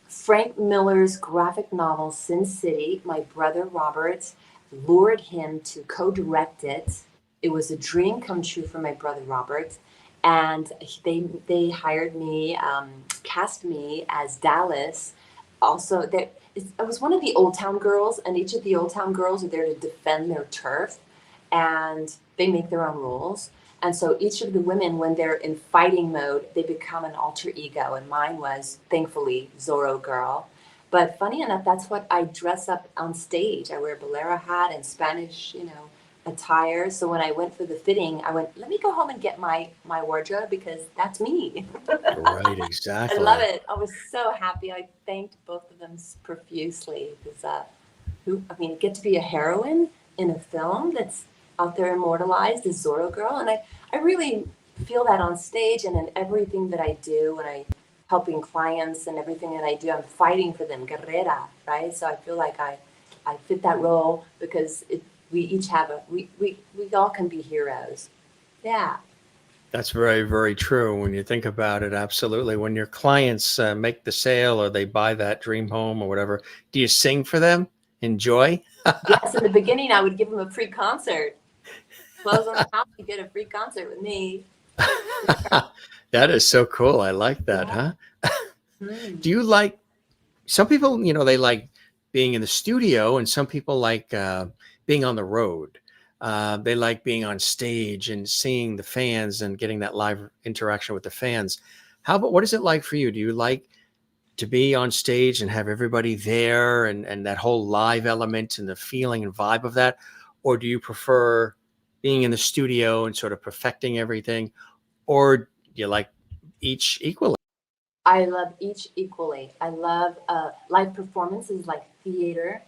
Frank Miller's graphic novel, Sin City. My brother Robert lured him to co-direct it. It was a dream come true for my brother Robert, and they hired me, cast me as Dallas. Also, I was one of the Old Town girls, and each of the Old Town girls are there to defend their turf, and they make their own rules. And so each of the women, when they're in fighting mode, they become an alter ego, and mine was, thankfully, Zorro Girl. But funny enough, that's what I dress up on stage. I wear a bolero hat and Spanish, attire. So when I went for the fitting, I went, let me go home and get my wardrobe, because that's me. Right, exactly. I love it. I was so happy. I thanked both of them profusely, because get to be a heroine in a film that's out there immortalized as Zorro Girl. And I really feel that on stage and in everything that I do. When I helping clients and everything that I do, I'm fighting for them, guerrera, right? So I feel like I fit that role, because we each have we all can be heroes. Yeah. That's very, very true when you think about it. Absolutely. When your clients make the sale or they buy that dream home or whatever, do you sing for them? Enjoy? Yes. In the beginning, I would give them a free concert. Close on the house, you get a free concert with me. That is so cool. I like that, Yeah. huh? Do you like, some people, they like being in the studio, and some people like being on the road. They like being on stage and seeing the fans and getting that live interaction with the fans. What is it like for you? Do you like to be on stage and have everybody there and that whole live element and the feeling and vibe of that? Or do you prefer being in the studio and sort of perfecting everything? Or do you like each equally? I love each equally. I love live performances like theater,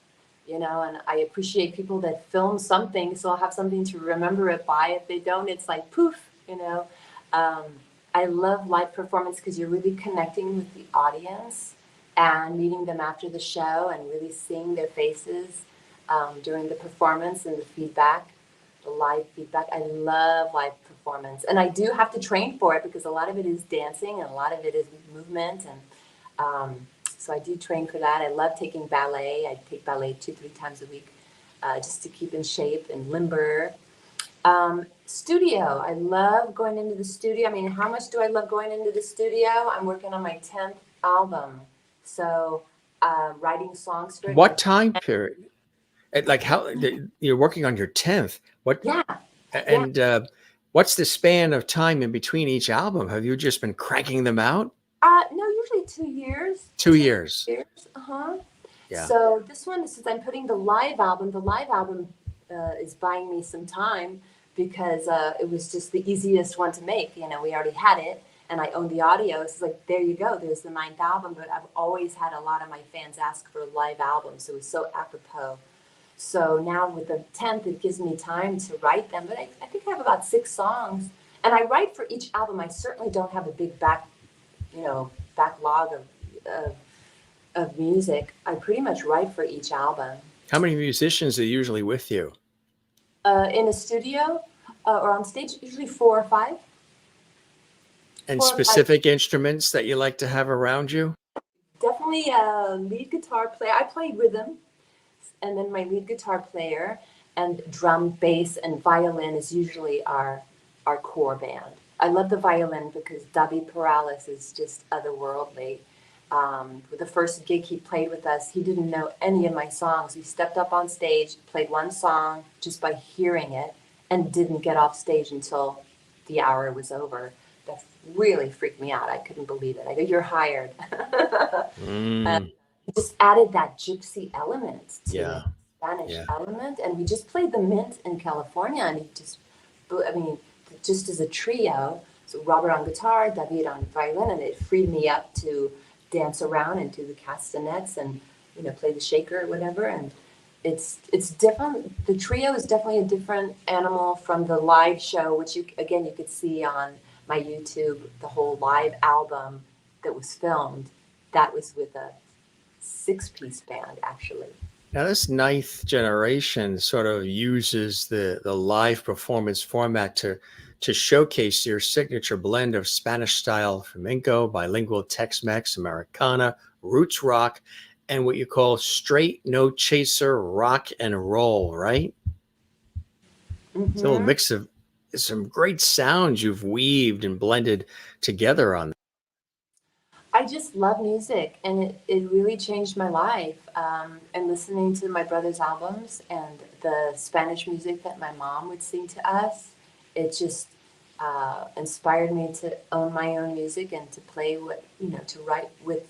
and I appreciate people that film something, so I'll have something to remember it by. If they don't, it's like poof, I love live performance because you're really connecting with the audience and meeting them after the show and really seeing their faces during the performance and the feedback, the live feedback. I love live performance, and I do have to train for it because a lot of it is dancing and a lot of it is movement, and So I do train for that. I love taking ballet. I take ballet 2-3 times a week, just to keep in shape and limber. Studio. I love going into the studio. I mean, how much do I love going into the studio? I'm working on my 10th album. So, writing songs for it. What time period? Like you're working on your 10th? What? Yeah. And what's the span of time in between each album? Have you just been cranking them out? No, usually 2 years. 2 years. Uh-huh. Yeah. So this one, since I'm putting the live album is buying me some time because it was just the easiest one to make. You know, we already had it, and I own the audio. It's like, there you go. There's the 9th album. But I've always had a lot of my fans ask for live albums, so it was so apropos. So now with the 10th, it gives me time to write them. But I think I have about 6 songs, and I write for each album. I certainly don't have a big backlog of music. I pretty much write for each album. How many musicians are usually with you? In a studio or on stage, usually 4 or 5. And 4 or 5. specific instruments that you like to have around you? Definitely a lead guitar player. I play rhythm, and then my lead guitar player and drum, bass, and violin is usually our core band. I love the violin because David Perales is just otherworldly. With the first gig he played with us, he didn't know any of my songs. He stepped up on stage, played one song just by hearing it, and didn't get off stage until the hour was over. That really freaked me out. I couldn't believe it. I go, "You're hired." He just added that gypsy element to the Spanish element, and we just played the Mint in California, and just as a trio. So Robert on guitar, David on violin, and it freed me up to dance around and do the castanets and play the shaker or whatever. And it's different. The trio is definitely a different animal from the live show, which you could see on my YouTube. The whole live album that was filmed, that was with a 6-piece band actually. Now this 9th generation sort of uses the live performance format to showcase your signature blend of Spanish style flamenco, bilingual Tex-Mex, Americana, roots rock, and what you call straight no chaser rock and roll, right? Mm-hmm. It's a little mix of some great sounds you've weaved and blended together on that. I just love music, and it really changed my life. And listening to my brother's albums and the Spanish music that my mom would sing to us, it just inspired me to own my own music and to play to write with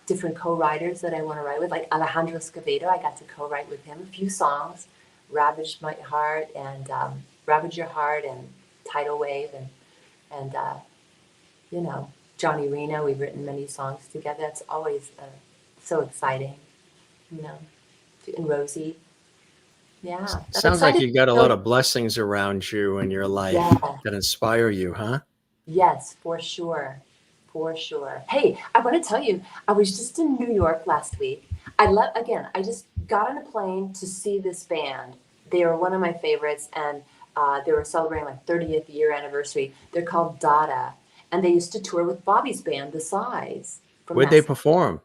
different co-writers that I want to write with, like Alejandro Escovedo. I got to co-write with him a few songs, Ravage My Heart and Ravage Your Heart and Tidal Wave and Johnny Reno. We've written many songs together. That's always so exciting, and Rosie. Yeah. Sounds like you got a lot of blessings around you in your life that inspire you, huh? Yes, for sure. For sure. Hey, I want to tell you, I was just in New York last week. I just got on a plane to see this band. They are one of my favorites, and they were celebrating my 30th year anniversary. They're called Dada, and they used to tour with Bobby's band, The Size. Where'd they perform?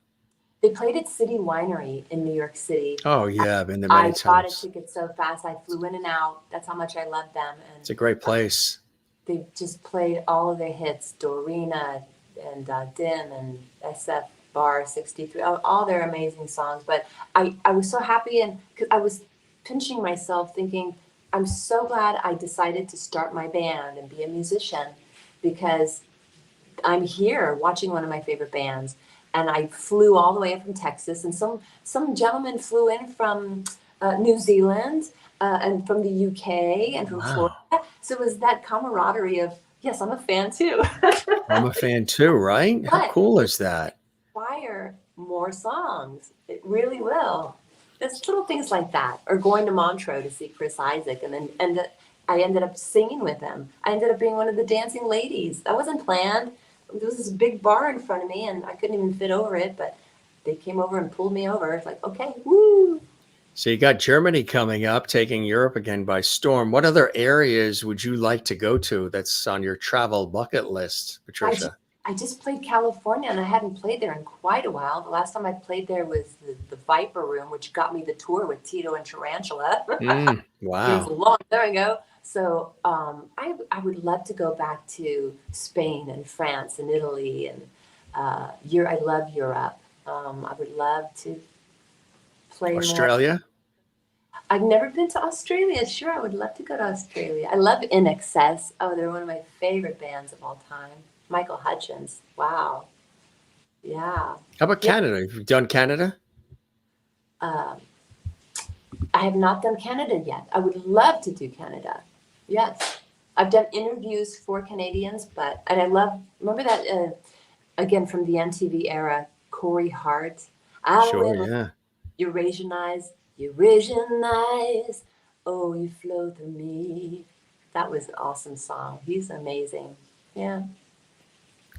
They played at City Winery in New York City. Oh, yeah, I've been there many times. I bought a ticket so fast. I flew in and out. That's how much I love them. And it's a great place. They just played all of their hits, Dorina and Dim and SF Bar 63, all their amazing songs. But I was so happy, and cause I was pinching myself thinking, I'm so glad I decided to start my band and be a musician, because I'm here watching one of my favorite bands. And I flew all the way up from Texas, and some gentleman flew in from New Zealand and from the UK and from Florida. So it was that camaraderie of, yes, I'm a fan too. I'm a fan too, right? How cool is that? Inspire more songs. It really will. There's little things like that. Or going to Montreux to see Chris Isaak, and I ended up singing with him. I ended up being one of the dancing ladies. That wasn't planned. There was this big bar in front of me, and I couldn't even fit over it, but they came over and pulled me over. It's like, okay, woo! So you got Germany coming up, taking Europe again by storm. What other areas would you like to go to that's on your travel bucket list, Patricia? I just played California, and I hadn't played there in quite a while. The last time I played there was the Viper Room, which got me the tour with Tito and Tarantula. It was a Wow. long time ago. So I would love to go back to Spain and France and Italy and I love Europe. I would love to play more. Australia? I've never been to Australia. Sure, I would love to go to Australia. I love In Excess. Oh, they're one of my favorite bands of all time. Michael Hutchence. Wow. Yeah. How about Canada? Have you done Canada? I have not done Canada yet. I would love to do Canada. Yes. I've done interviews for Canadians, and I love, remember that, again, from the MTV era, Corey Hart. Sure, yeah. Eurasian eyes, oh, you flow through me. That was an awesome song. He's amazing. Yeah.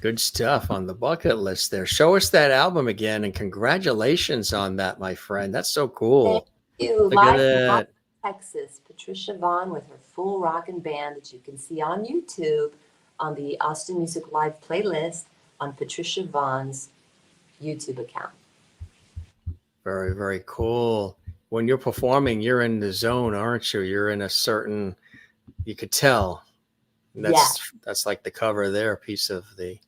Good stuff on the bucket list there. Show us that album again, and congratulations on that, my friend. That's so cool. Thank you. Look Live at from that. Texas, Patricia Vonne with her full rockin' band that you can see on YouTube on the Austin Music Live playlist on Patricia Vonne's YouTube account. Very, very cool. When you're performing, you're in the zone, aren't you? You're in a certain, you could tell. That's like the cover there, a piece of the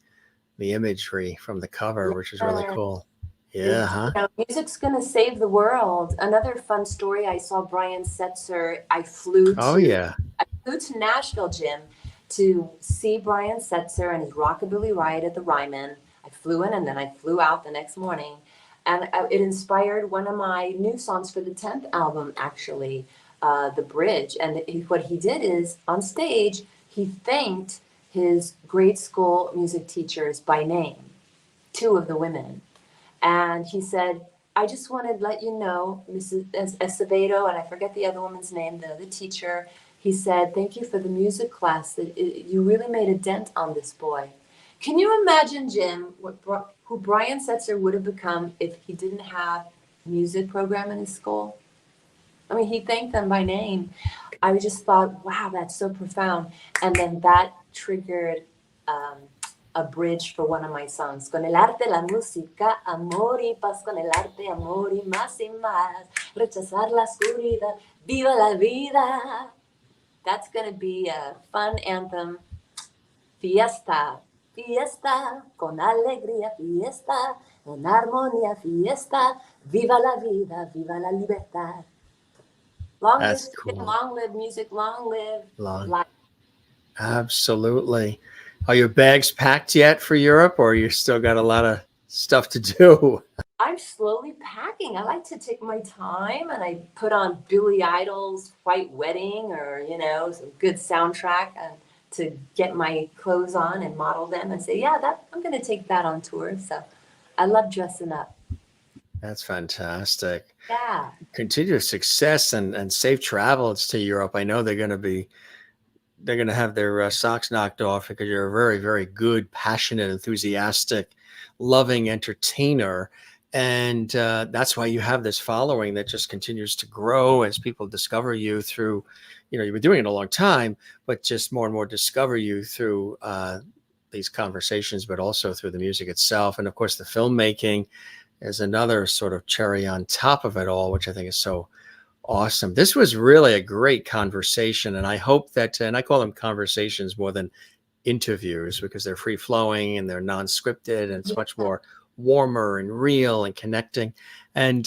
imagery from the cover, which is really cool. Yeah, huh? Music's gonna save the world. Another fun story, I saw Brian Setzer. I flew to Nashville, Jim, to see Brian Setzer and his Rockabilly Riot at the Ryman. I flew in and then I flew out the next morning. And it inspired one of my new songs for the 10th album, actually, The Bridge. And what he did is, on stage, he thanked his grade school music teachers by name, two of the women. And he said, I just wanted to let you know, Mrs. Escovedo, and I forget the other woman's name, the teacher, he said, thank you for the music class. You really made a dent on this boy. Can you imagine, Jim, who Brian Setzer would have become if he didn't have a music program in his school? I mean, he thanked them by name. I just thought, wow, that's so profound. And then that triggered a bridge for one of my songs. Con el arte, la música, amor y paz. Con el arte, amor y más y más. Rechazar la oscuridad, viva la vida. That's going to be a fun anthem. Fiesta, fiesta, con alegría, fiesta, en armonía, fiesta. Viva la vida, viva la libertad. That's cool. Long live music, long live life. Absolutely. Are your bags packed yet for Europe, or you still got a lot of stuff to do? I'm slowly packing. I like to take my time, and I put on Billy Idol's White Wedding, or some good soundtrack, and to get my clothes on and model them and say, yeah, I'm going to take that on tour. So I love dressing up. That's fantastic. Yeah. Continued success and safe travels to Europe. I know they're going to have their socks knocked off because you're a very, very good, passionate, enthusiastic, loving entertainer. And that's why you have this following that just continues to grow as people discover you through, you've been doing it a long time, but just more and more discover you through these conversations, but also through the music itself. And of course, the filmmaking is another sort of cherry on top of it all, which I think is so awesome. This was really a great conversation. And I hope that, and I call them conversations more than interviews because they're free flowing and they're non-scripted and it's much more warmer and real and connecting. And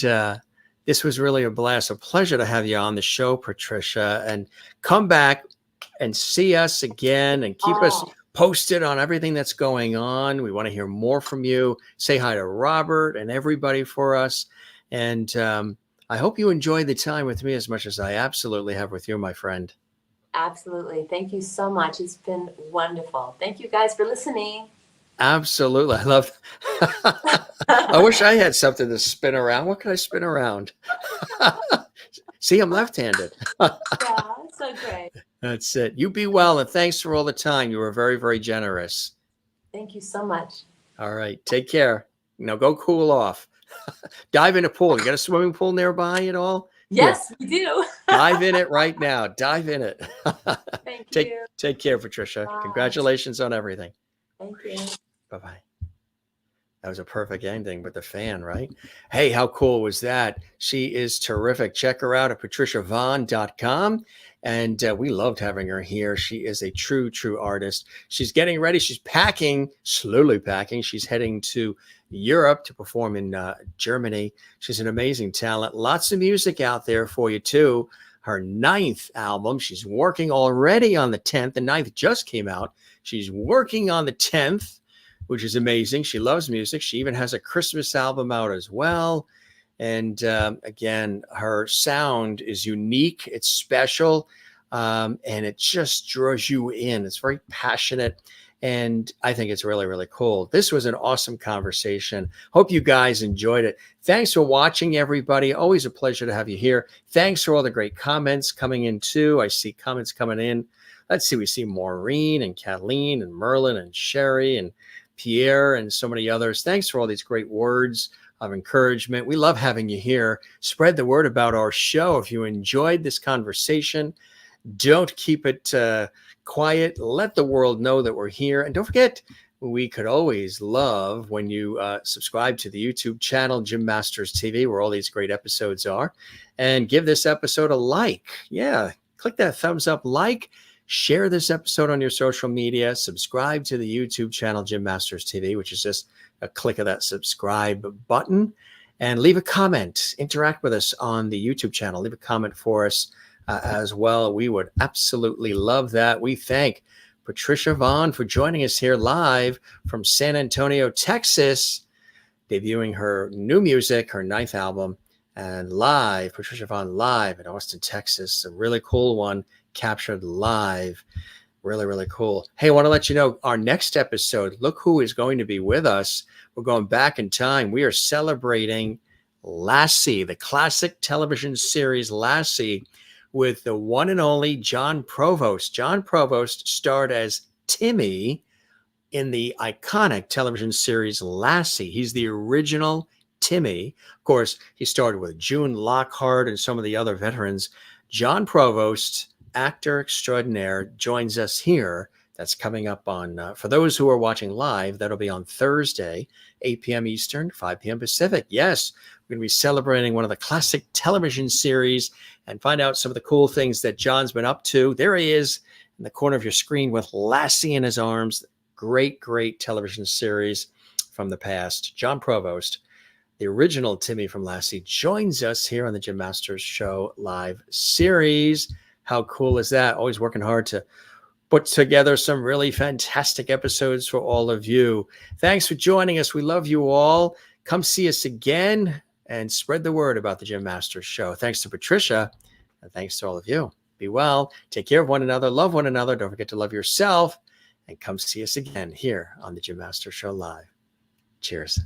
this was really a blast, a pleasure to have you on the show, Patricia, and come back and see us again and keep us posted on everything that's going on. We want to hear more from you. Say hi to Robert and everybody for us. And I hope you enjoy the time with me as much as I absolutely have with you, my friend. Absolutely. Thank you so much. It's been wonderful. Thank you guys for listening. Absolutely. I love I wish I had something to spin around. What can I spin around? See, I'm left-handed. Yeah, so great. That's it. You be well, and thanks for all the time. You were very, very generous. Thank you so much. All right. Take care. Now go cool off. Dive in a pool. You got a swimming pool nearby at all? Yes, we do. Dive in it right now. Dive in it. Thank you. Take care, Patricia. Bye. Congratulations on everything. Thank you. Bye-bye. That was a perfect ending with the fan, right? Hey, how cool was that? She is terrific. Check her out at patriciavonne.com. And we loved having her here. She is a true, true artist. She's getting ready. She's packing, slowly packing. She's heading to Europe to perform in Germany. She's an amazing talent. Lots of music out there for you, too. Her 9th album. She's working already on the 10th. The 9th just came out. She's working on the 10th, which is amazing. She loves music. She even has a Christmas album out as well. And again, her sound is unique. It's special. And it just draws you in. It's very passionate. And I think it's really, really cool. This was an awesome conversation. Hope you guys enjoyed it. Thanks for watching, everybody. Always a pleasure to have you here. Thanks for all the great comments coming in, too. I see comments coming in. Let's see. We see Maureen and Kathleen and Merlin and Sherry and Pierre and so many others. Thanks for all these great words of encouragement. We love having you here. Spread the word about our show. If you enjoyed this conversation, don't keep it quiet. Let the world know that we're here. And don't forget, we could always love when you subscribe to the YouTube channel, Jim Masters TV, where all these great episodes are, and give this episode a like. Yeah, click that thumbs up, like. Share this episode on your social media. Subscribe to the YouTube channel, Jim Masters TV, which is just a click of that subscribe button. And leave a comment. Interact with us on the YouTube channel. Leave a comment for us as well. We would absolutely love that. We thank Patricia Vonne for joining us here live from San Antonio, Texas, debuting her new music, her 9th album, and live, Patricia Vonne live in Austin, Texas. A really cool one. Captured live. Really, really cool. Hey, I want to let you know our next episode, look who is going to be with us. We're going back in time. We are celebrating Lassie, the classic television series Lassie, with the one and only John Provost. John Provost starred as Timmy in the iconic television series Lassie. He's the original Timmy. Of course, he starred with June Lockhart and some of the other veterans. John Provost, actor extraordinaire, joins us here. That's coming up on, for those who are watching live, that'll be on Thursday, 8 p.m. Eastern, 5 p.m. Pacific. Yes, we're going to be celebrating one of the classic television series and find out some of the cool things that John's been up to. There he is in the corner of your screen with Lassie in his arms. Great, great television series from the past. John Provost, the original Timmy from Lassie, joins us here on the Jim Masters Show live series. How cool is that? Always working hard to put together some really fantastic episodes for all of you. Thanks for joining us. We love you all. Come see us again and spread the word about the Jim Masters Show. Thanks to Patricia, and thanks to all of you. Be well. Take care of one another. Love one another. Don't forget to love yourself. And come see us again here on the Jim Masters Show live. Cheers.